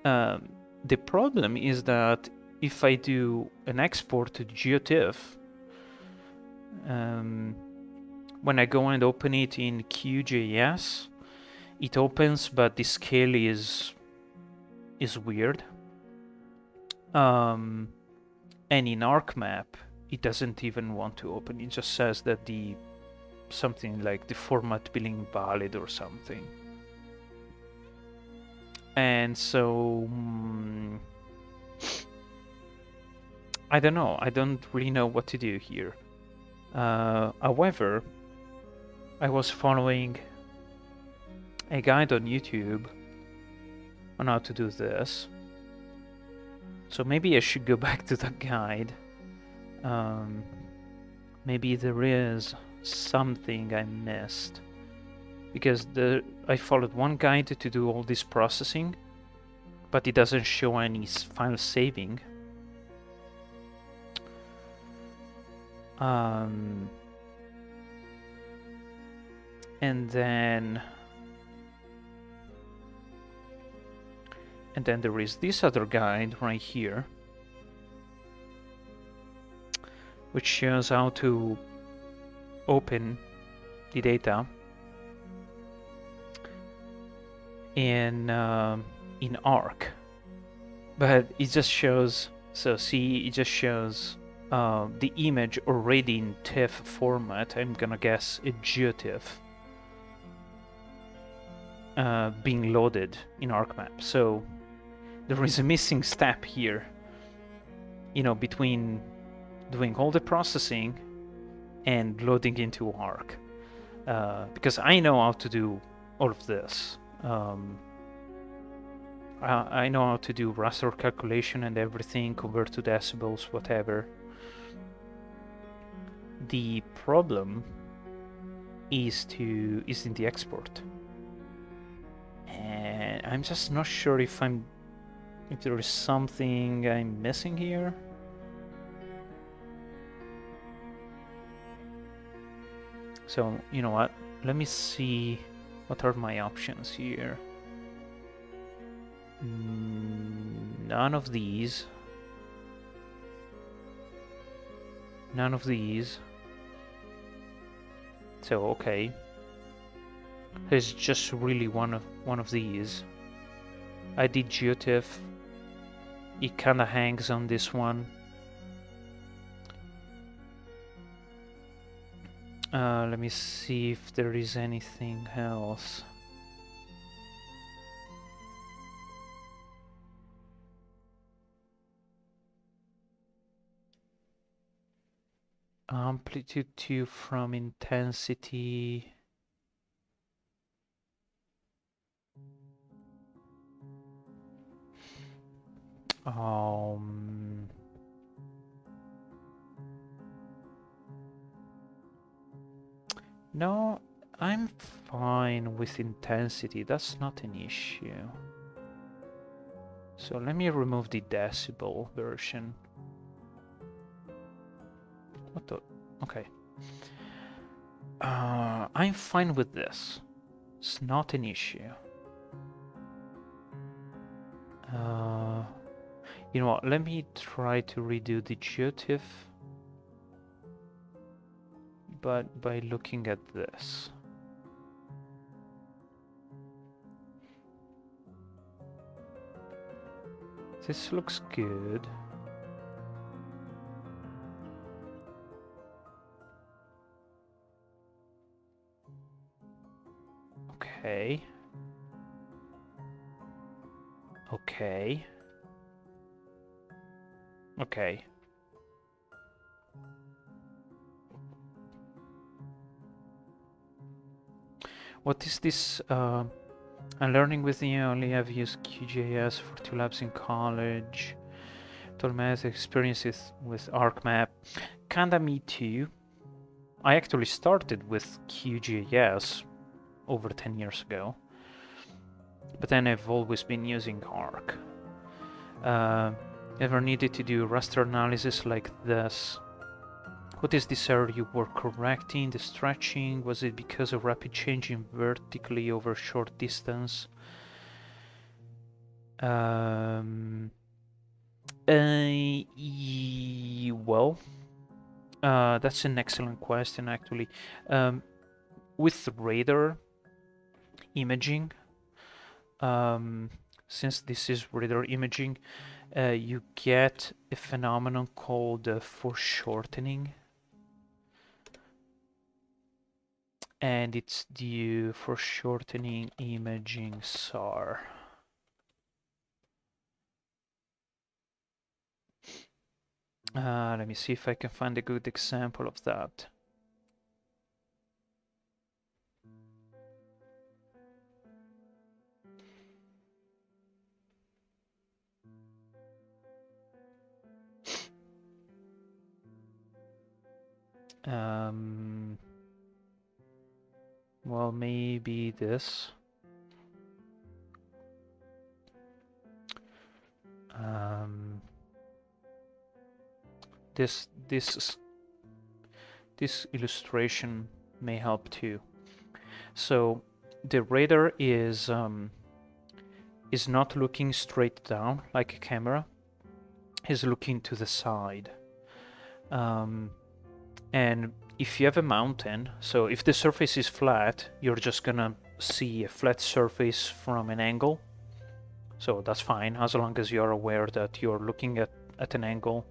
The problem is that if I do an export to GeoTIFF, when I go and open it in QGIS, it opens, but the scale is weird. And in ArcMap, it doesn't even want to open. It just says that something like the format being valid or something. And so I don't know. I don't really know what to do here. However, I was following a guide on YouTube on how to do this. So maybe I should go back to that guide. Maybe there is something I missed, because I followed one guide to do all this processing, but it doesn't show any file saving. And then there is this other guide right here, which shows how to open the data in Arc, but it just shows. So see, it just shows the image already in TIFF format, I'm gonna guess a GeoTIFF, being loaded in ArcMap. So there is a missing step here, you know, between doing all the processing and loading into Arc. Because I know how to do all of this. I know how to do raster calculation and everything, convert to decibels, whatever. The problem is in the export, and I'm just not sure if there is something I'm missing here. So you know what? Let me see what are my options here. None of these. None of these. So okay, there's just really one of these. I did GeoTIFF. It kinda hangs on this one. Let me see if there is anything else. Amplitude to from intensity. No, I'm fine with intensity. That's not an issue. So let me remove the decibel version. What the? Okay. I'm fine with this. It's not an issue. You know what? Let me try to redo the GeoTIFF, but by looking at this. This looks good. Okay. Okay. Okay. What is this? I'm learning with you. Only have used QGIS for 2 labs in college. Total math experiences with ArcMap. Kinda me too. I actually started with QGIS over 10 years ago, but then I've always been using Arc. Ever needed to do raster analysis like this? What is this error you were correcting? The stretching? Was it because of rapid changing vertically over short distance? Well, that's an excellent question, actually. With radar imaging, since this is radar imaging, you get a phenomenon called foreshortening, and it's due foreshortening imaging SAR. Let me see if I can find a good example of that. Well, maybe this. This illustration may help too. So the radar is not looking straight down like a camera. Is looking to the side. And if you have a mountain, so if the surface is flat, you're just gonna see a flat surface from an angle. So that's fine, as long as you're aware that you're looking at an angle.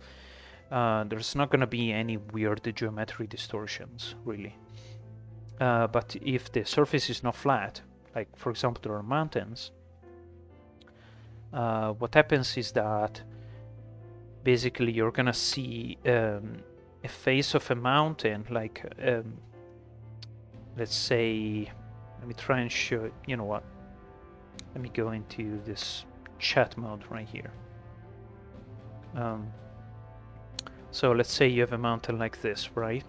there's not going to be any weird geometry distortions, really. But if the surface is not flat, like for example there are mountains, what happens is that basically you're gonna see a face of a mountain, like let's say, let me try and show, you know what, let me go into this chat mode right here. So let's say you have a mountain like this, right?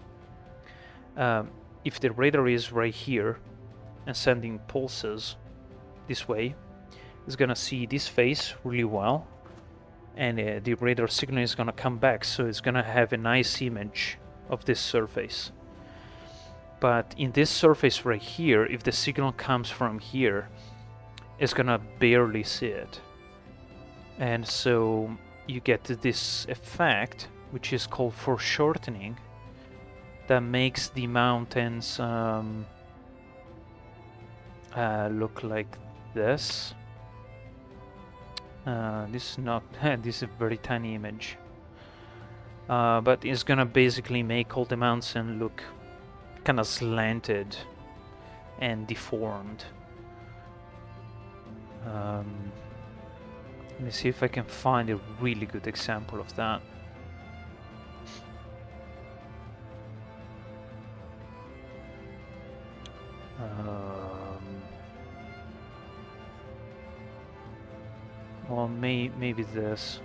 If the radar is right here and sending pulses this way, it's gonna see this face really well, and the radar signal is gonna come back, so it's gonna have a nice image of this surface. But in this surface right here, if the signal comes from here, it's gonna barely see it. And so you get this effect, which is called foreshortening, that makes the mountains look like this. This is not this is a very tiny image, but it's gonna basically make all the mountains look kind of slanted and deformed. Let me see if I can find a really good example of that. Well, maybe this,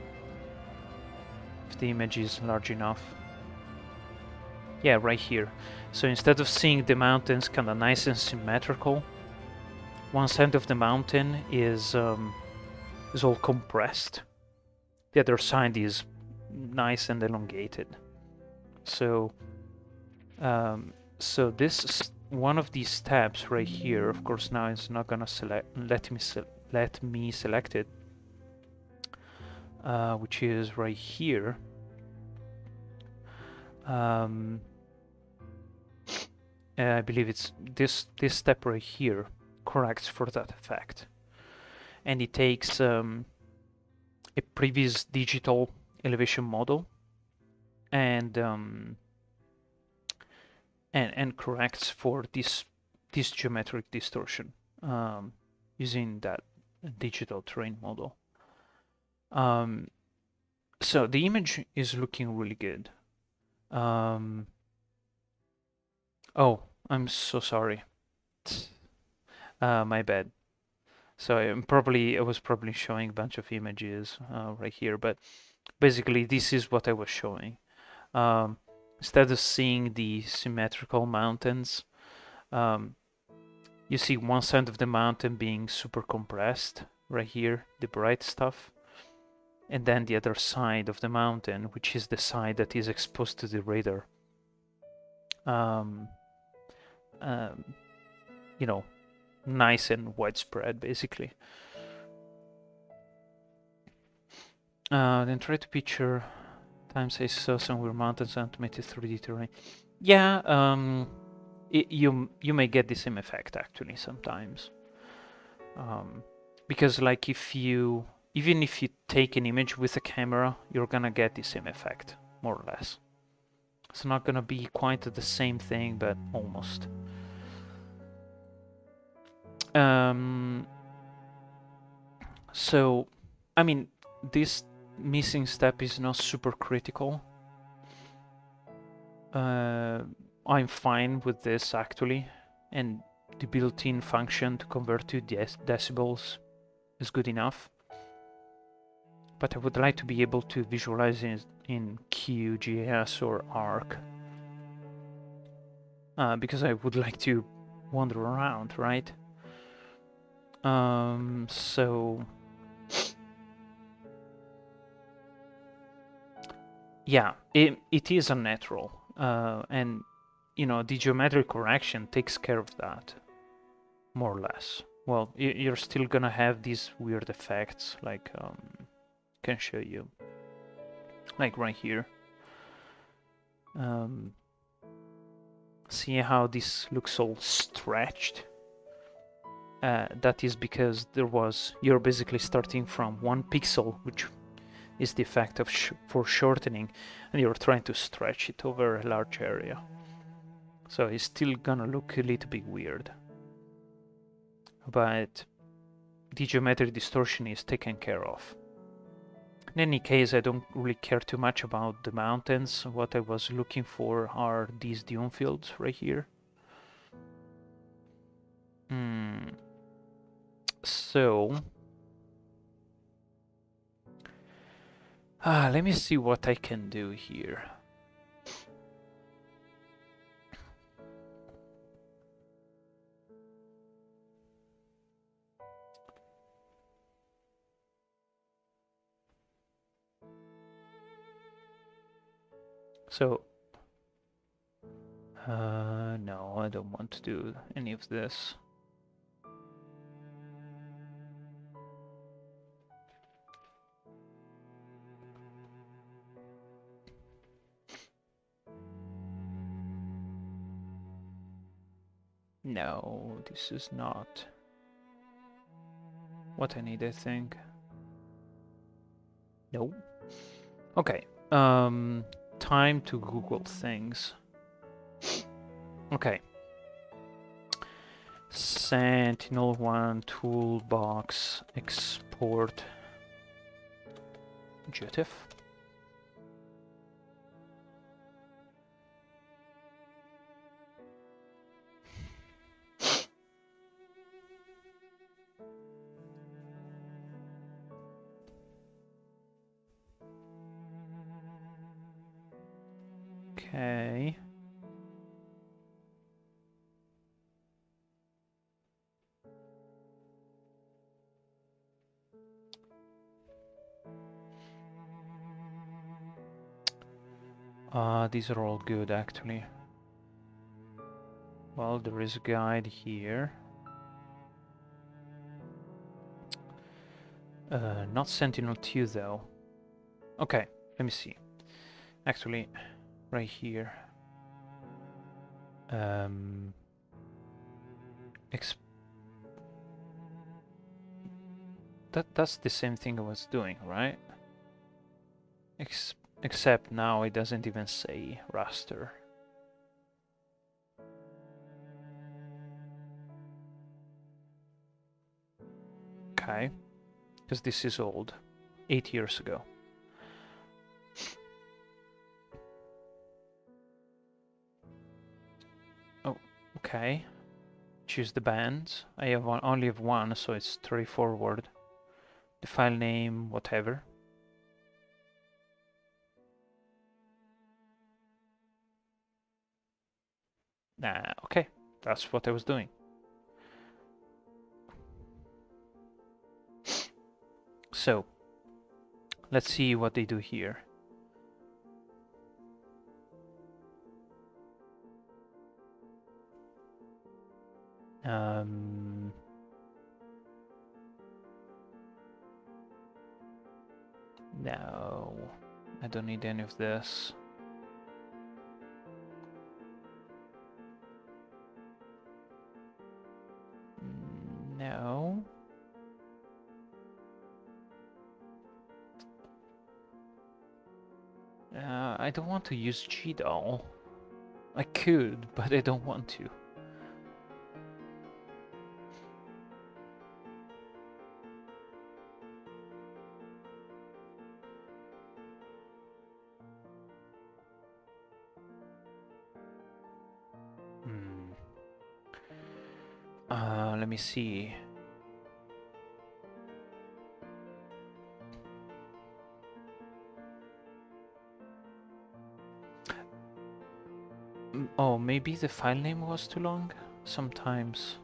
if the image is large enough. Yeah, right here. So instead of seeing the mountains kind of nice and symmetrical, one side of the mountain is all compressed. The other side is nice and elongated. So, so this one of these tabs right here. Of course, now it's not gonna let me select it, which is right here. I believe it's this step right here corrects for that effect, and it takes a previous digital elevation model and corrects for this geometric distortion using that digital terrain model. So the image is looking really good. Oh, I'm so sorry. My bad. So I was probably showing a bunch of images right here, but basically this is what I was showing. Instead of seeing the symmetrical mountains, you see one side of the mountain being super compressed right here, the bright stuff, and then the other side of the mountain, which is the side that is exposed to the radar. You know, nice and widespread, basically. Then try to picture times I saw somewhere mountains animated 3D terrain. Yeah, you may get the same effect actually sometimes, because like even if you take an image with a camera, you're gonna get the same effect, more or less. It's not gonna be quite the same thing, but almost. So, I mean, this missing step is not super critical. I'm fine with this actually, and the built-in function to convert to decibels is good enough. But I would like to be able to visualize it in QGIS or ARC, because I would like to wander around, right? So yeah, it is unnatural, and you know, the geometric correction takes care of that, more or less. Well, you're still gonna have these weird effects, like can show you, like right here. See how this looks all stretched? That is because you're basically starting from one pixel, which is the effect of foreshortening, and you're trying to stretch it over a large area. So it's still gonna look a little bit weird. But the geometric distortion is taken care of. In any case, I don't really care too much about the mountains. What I was looking for are these dune fields right here. So, let me see what I can do here. So, no, I don't want to do any of this. No, this is not what I need, I think. No. Okay. Time to Google things. Okay. Sentinel-1 toolbox export GTIF. Okay. These are all good, actually. Well, there is a guide here. Not Sentinel-2, though. Okay, let me see. Actually, right here. That's the same thing I was doing, right? Except now it doesn't even say raster. Okay, because this is old, 8 years ago. Oh, okay. Choose the band. I have only have one, so it's straightforward. The file name, whatever. Okay, that's what I was doing. So, let's see what they do here. No, I don't need any of this. No. I don't want to use GDAL. I could, but I don't want to. Let me see. Oh, maybe the file name was too long? Sometimes.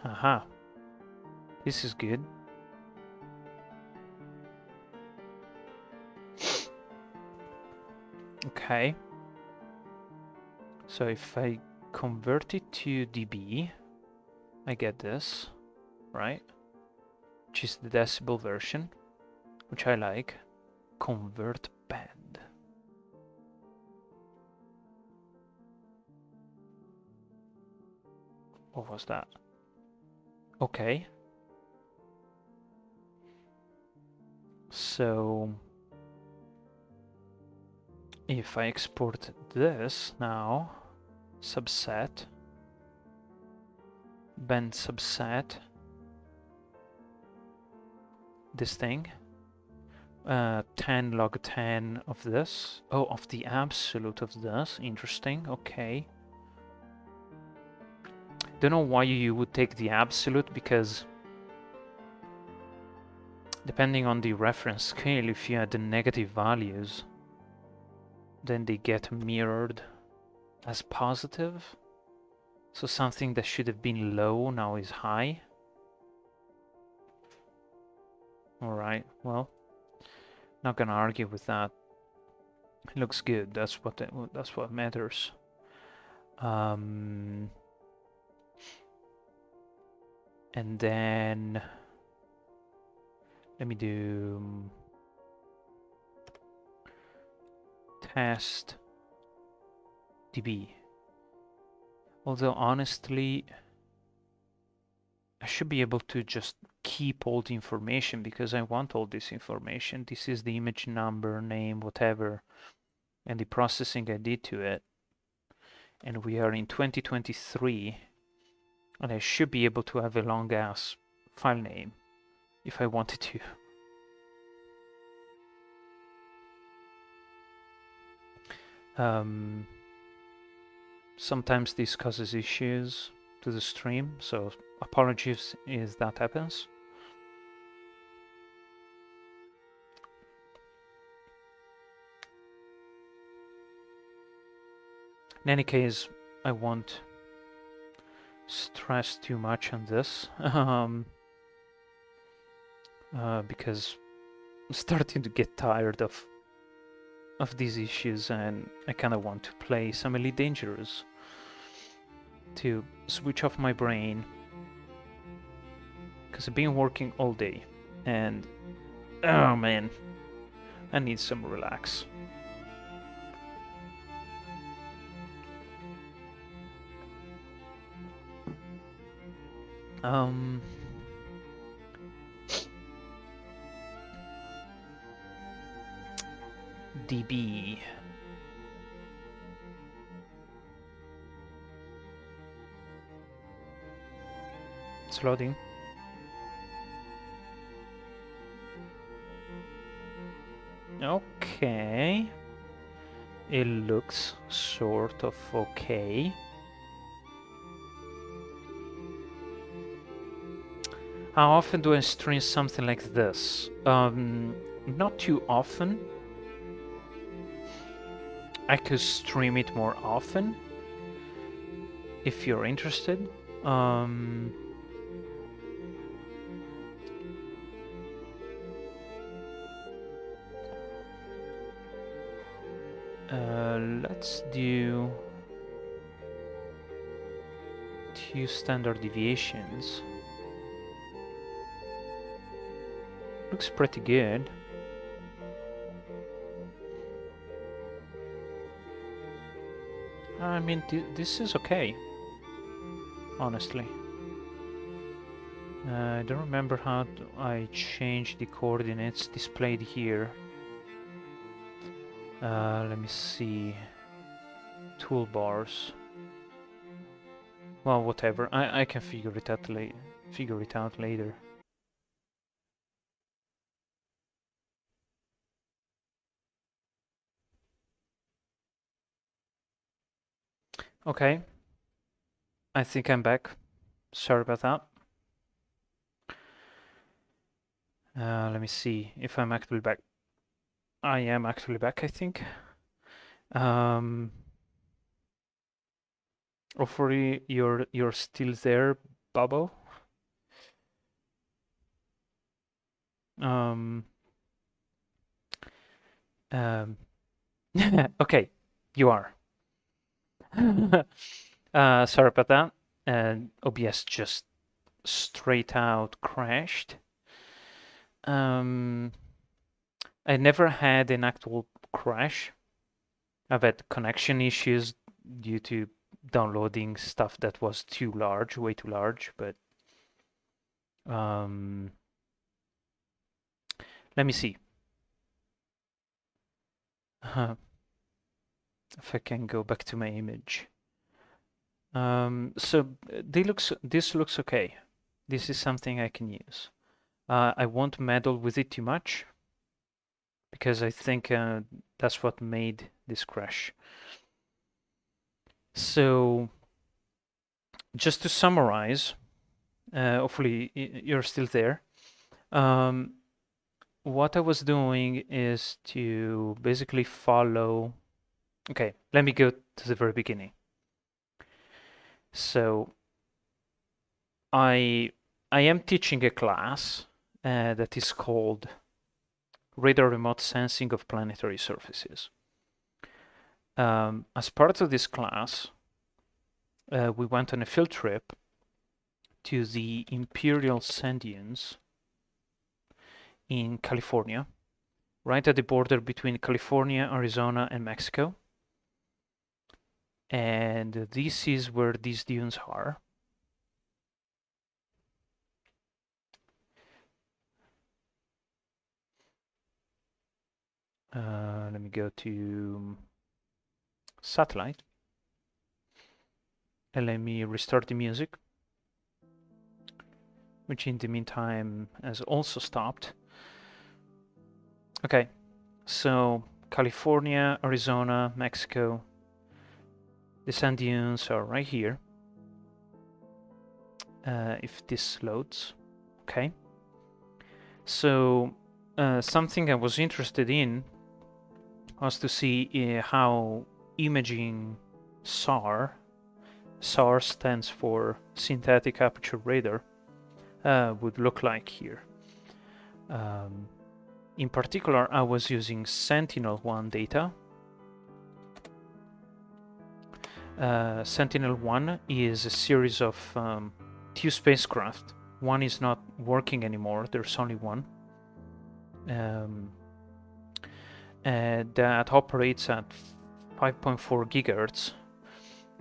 Aha. This is good. Okay. So if I convert it to dB, I get this, right? Which is the decibel version, which I like. Convert band. What was that? Okay. So if I export this now, subset, bend subset, this thing, 10 log 10 of this. Oh, of the absolute of this. Interesting. Okay. Don't know why you would take the absolute, because depending on the reference scale, if you add the negative values, then they get mirrored as positive. So something that should have been low now is high. Alright, well, not gonna argue with that. It looks good. That's what matters. And then let me do test db. Although honestly, I should be able to just keep all the information because I want all this information. This is the image number, name, whatever, and the processing I did to it. And we are in 2023, and I should be able to have a long ass file name if I wanted to. Sometimes this causes issues to the stream, so apologies if that happens. In any case, I won't stress too much on this because I'm starting to get tired of these issues, and I kind of want to play some Elite Dangerous to switch off my brain, because I've been working all day and oh man, I need some relax. DB. It's loading. Okay. It looks sort of okay. How often do I stream something like this? Not too often. I could stream it more often if you're interested. Let's do 2 standard deviations. Looks pretty good. I mean, this is okay, honestly. I don't remember how I changed the coordinates displayed here. Let me see. Toolbars. Well, whatever. I can figure it out later. Okay. I think I'm back. Sorry about that. Let me see if I'm actually back. I am actually back, I think. Hopefully you're still there, Bubble. Okay, you are. Sorry about that. And OBS just straight out crashed. I never had an actual crash. I've had connection issues due to downloading stuff that was too large, way too large, but let me see. If I can go back to my image. So this looks okay. This is something I can use. I won't meddle with it too much because I think that's what made this crash. So just to summarize, hopefully you're still there. What I was doing is to basically follow. Okay, let me go to the very beginning. So I am teaching a class that is called Radar Remote Sensing of Planetary Surfaces. As part of this class, we went on a field trip to the Imperial Sand Dunes in California, right at the border between California, Arizona, and Mexico. And this is where these dunes are. Let me go to satellite. And let me restart the music, which in the meantime has also stopped. Okay, so California, Arizona, Mexico. The sand dunes are right here. If this loads, okay. So something I was interested in was to see how imaging SAR stands for synthetic aperture radar, would look like here. In particular, I was using Sentinel-1 data. Sentinel-1 is a series of two spacecraft. One is not working anymore, there's only one. That operates at 5.4 gigahertz,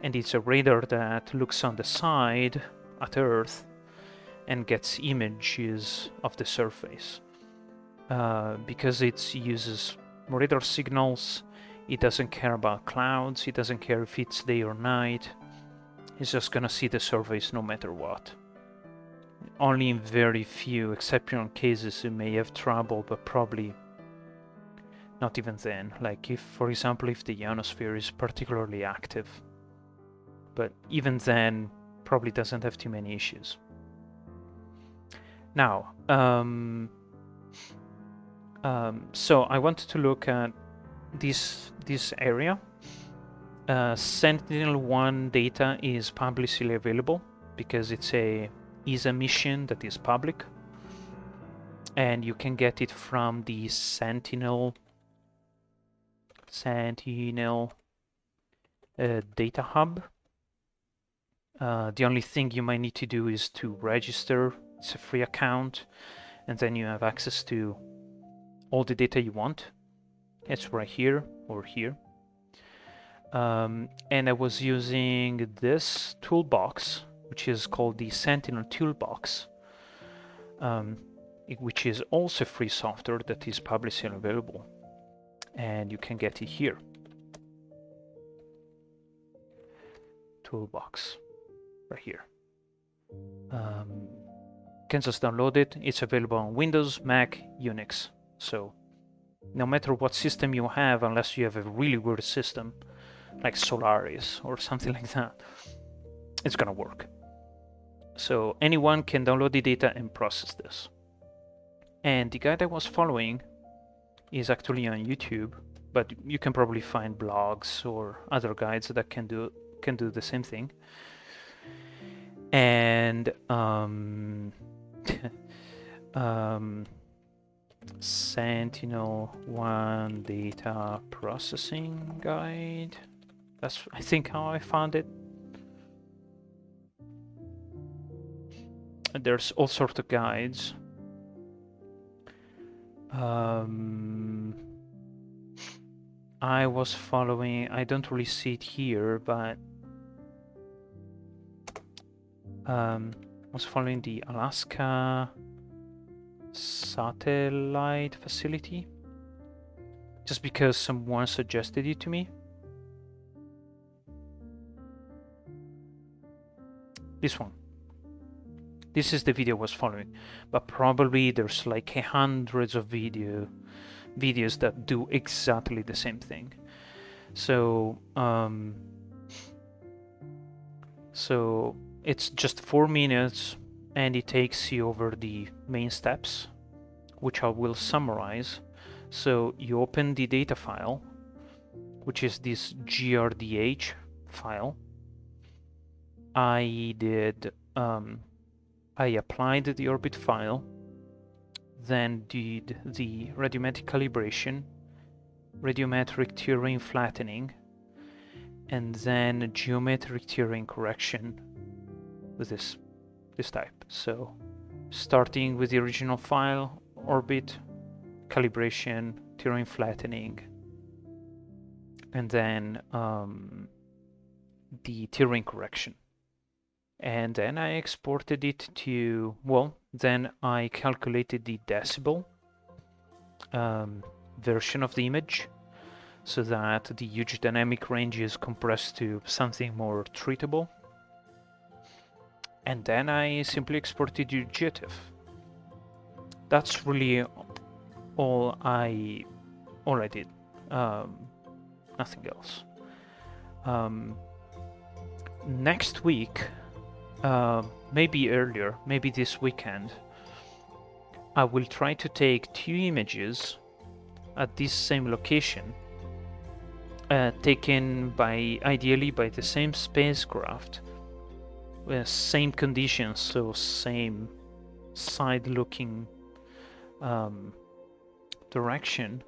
and it's a radar that looks on the side at Earth and gets images of the surface. Because it uses radar signals, it doesn't care about clouds, it doesn't care if it's day or night, it's just gonna see the surface no matter what. Only in very few exceptional cases it may have trouble, but probably not even then. Like if, for example, if the ionosphere is particularly active. But even then, probably doesn't have too many issues. Now, so I wanted to look at this area. Sentinel-1 data is publicly available because it's a ESA mission that is public, and you can get it from the Sentinel data hub. The only thing you might need to do is to register. It's a free account, and then you have access to all the data you want. It's right here or here. And I was using this toolbox, which is called the Sentinel Toolbox, which is also free software that is publicly available, and you can get it here. Toolbox, right here. You can just download it. It's available on Windows, Mac, Unix. So no matter what system you have, unless you have a really weird system, like Solaris or something like that, it's gonna work. So anyone can download the data and process this. And the guide I was following is actually on YouTube, but you can probably find blogs or other guides that can do the same thing. And Sentinel-1 data processing guide. That's, I think, how I found it. There's all sorts of guides. I was following, I don't really see it here, but was following the Alaska satellite facility, just because someone suggested it to me. This one. This is the video I was following, but probably there's like hundreds of videos that do exactly the same thing. So so it's just 4 minutes, and it takes you over the main steps, which I will summarize. So you open the data file, which is this GRDH file. I applied the orbit file, then did the radiometric calibration, radiometric terrain flattening, and then geometric terrain correction with this type. So starting with the original file, orbit, calibration, terrain flattening, and then the terrain correction. And then I exported it to, well, then I calculated the decibel version of the image, so that the huge dynamic range is compressed to something more treatable. And then I simply exported to GTIFF. That's really all I did. Nothing else. Next week, maybe earlier, maybe this weekend, I will try to take 2 images at this same location, taken ideally by the same spacecraft, with same conditions, so same side-looking direction,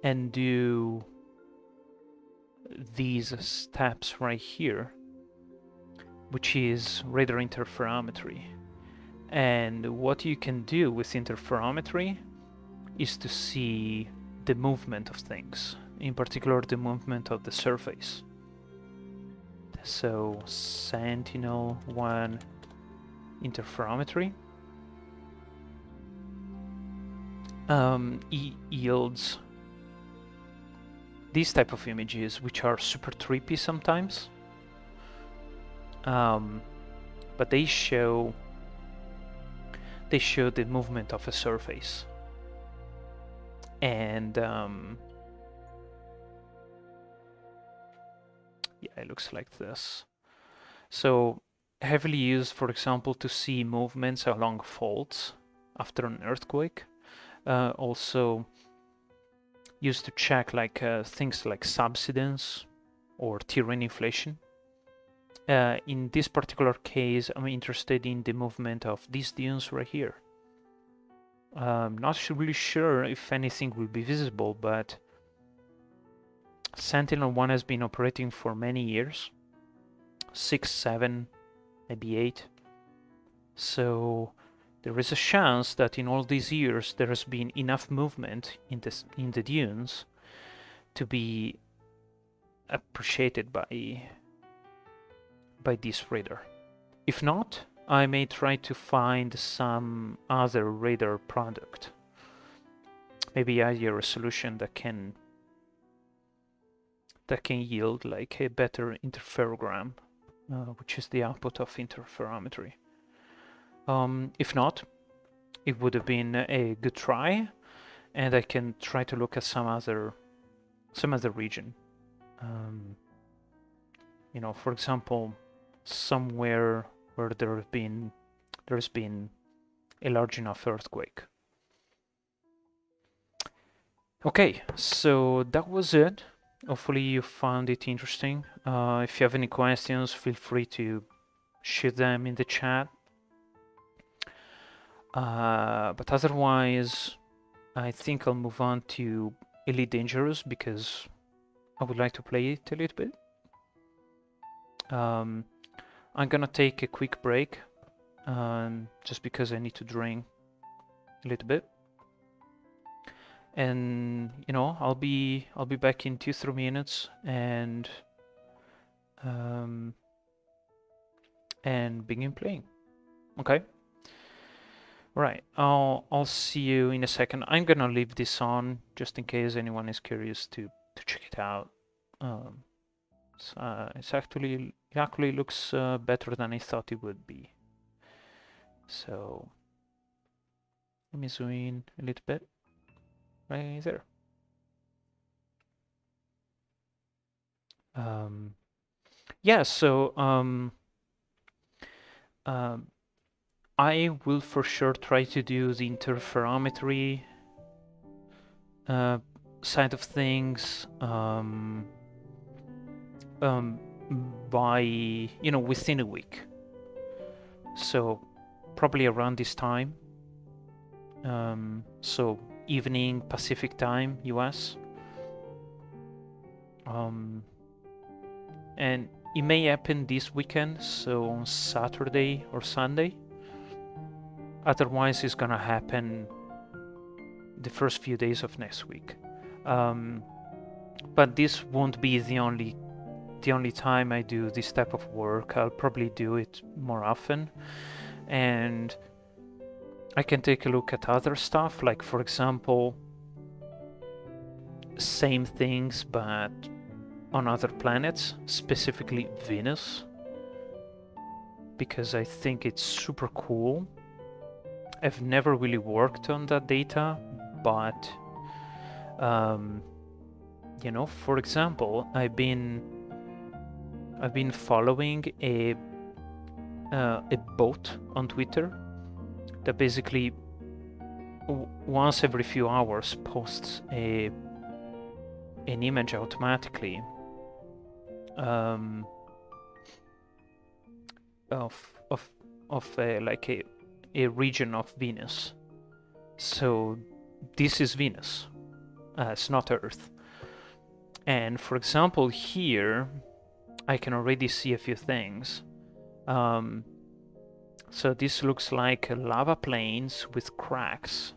and do these steps right here, which is radar interferometry. And what you can do with interferometry is to see the movement of things, in particular the movement of the surface. So Sentinel-1 interferometry yields these type of images, which are super trippy sometimes, but they show the movement of a surface. And yeah, it looks like this. So heavily used, for example, to see movements along faults after an earthquake. Also used to check like things like subsidence or terrain inflation. In this particular case, I'm interested in the movement of these dunes right here. Not really sure if anything will be visible, but Sentinel-1 has been operating for many years, 6, 7, maybe 8. So there is a chance that in all these years there has been enough movement in the dunes to be appreciated by this radar. If not, I may try to find some other radar product, maybe higher resolution that can yield like a better interferogram, which is the output of interferometry. If not, it would have been a good try, and I can try to look at some other region. You know, for example, somewhere where there's been a large enough earthquake. Okay, so that was it. Hopefully you found it interesting. If you have any questions, feel free to shoot them in the chat. But otherwise, I think I'll move on to Elite Dangerous because I would like to play it a little bit. I'm gonna take a quick break, just because I need to drink a little bit. And you know, I'll be back in 2-3 minutes, and and begin playing. Okay. Right. I'll see you in a second. I'm gonna leave this on just in case anyone is curious to check it out. Um, it actually looks better than I thought it would be. So let me zoom in a little bit right there. Yeah. So I will for sure try to do the interferometry side of things by within a week. So probably around this time. So evening Pacific time, US. And it may happen this weekend, so on Saturday or Sunday. Otherwise, it's gonna happen the first few days of next week. But this won't be the only time I do this type of work. I'll probably do it more often, and I can take a look at other stuff, like for example, same things but on other planets, specifically Venus, because I think it's super cool. I've never really worked on that data, but for example, I've been following a bot on Twitter that basically once every few hours posts an image automatically of like a region of Venus. So this is Venus. It's not Earth. And for example, here I can already see a few things. So this looks like lava plains with cracks.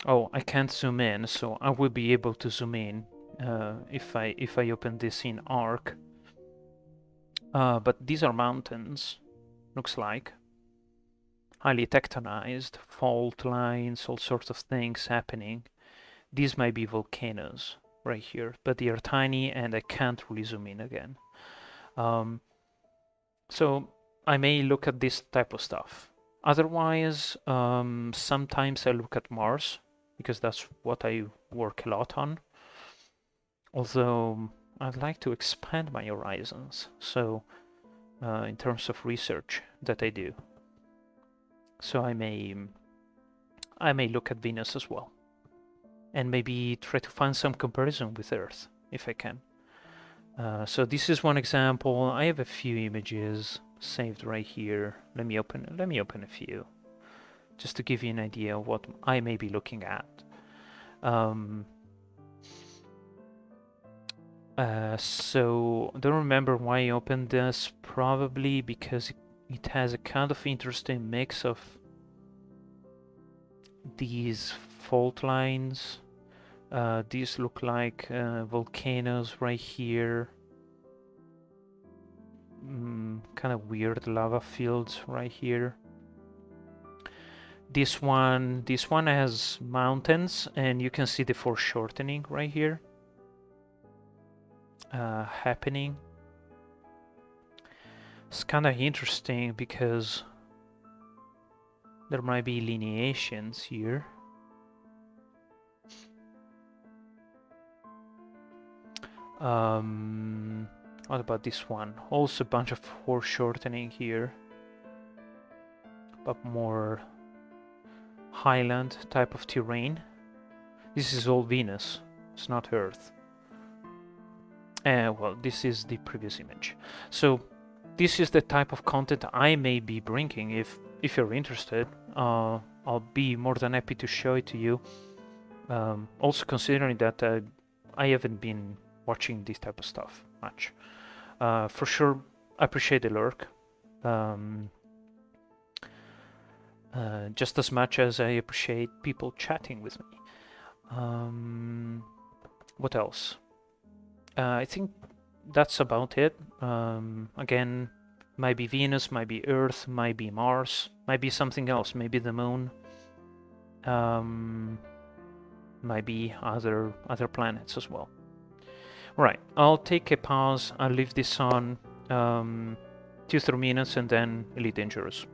Oh, I can't zoom in, so I will be able to zoom in if I open this in Arc. But these are mountains, looks like. Highly tectonized, fault lines, all sorts of things happening. These might be volcanoes right here, but they are tiny and I can't really zoom in again. So I may look at this type of stuff. Otherwise, sometimes I look at Mars because that's what I work a lot on. Although I'd like to expand my horizons, so in terms of research that I do. So I may look at Venus as well, and maybe try to find some comparison with Earth if I can. So this is one example. I have a few images saved right here. Let me open a few, just to give you an idea of what I may be looking at. So I don't remember why I opened this. Probably because it has a kind of interesting mix of these fault lines. These look like volcanoes right here. Kind of weird lava fields right here. This one has mountains, and you can see the foreshortening right here happening. It's kind of interesting because there might be lineations here. What about this one? Also a bunch of foreshortening here, but more highland type of terrain. This is all Venus, it's not Earth. Well, this is the previous image. So this is the type of content I may be bringing. If you're interested, I'll be more than happy to show it to you. Also considering that I haven't been watching this type of stuff much. For sure, I appreciate the lurk. Just as much as I appreciate people chatting with me. What else? I think that's about it. Again, might be Venus, might be Earth, might be Mars, might be something else, maybe the Moon, might be other planets as well. Right, I'll take a pause. I'll leave this on 2-3 minutes and then Elite Dangerous.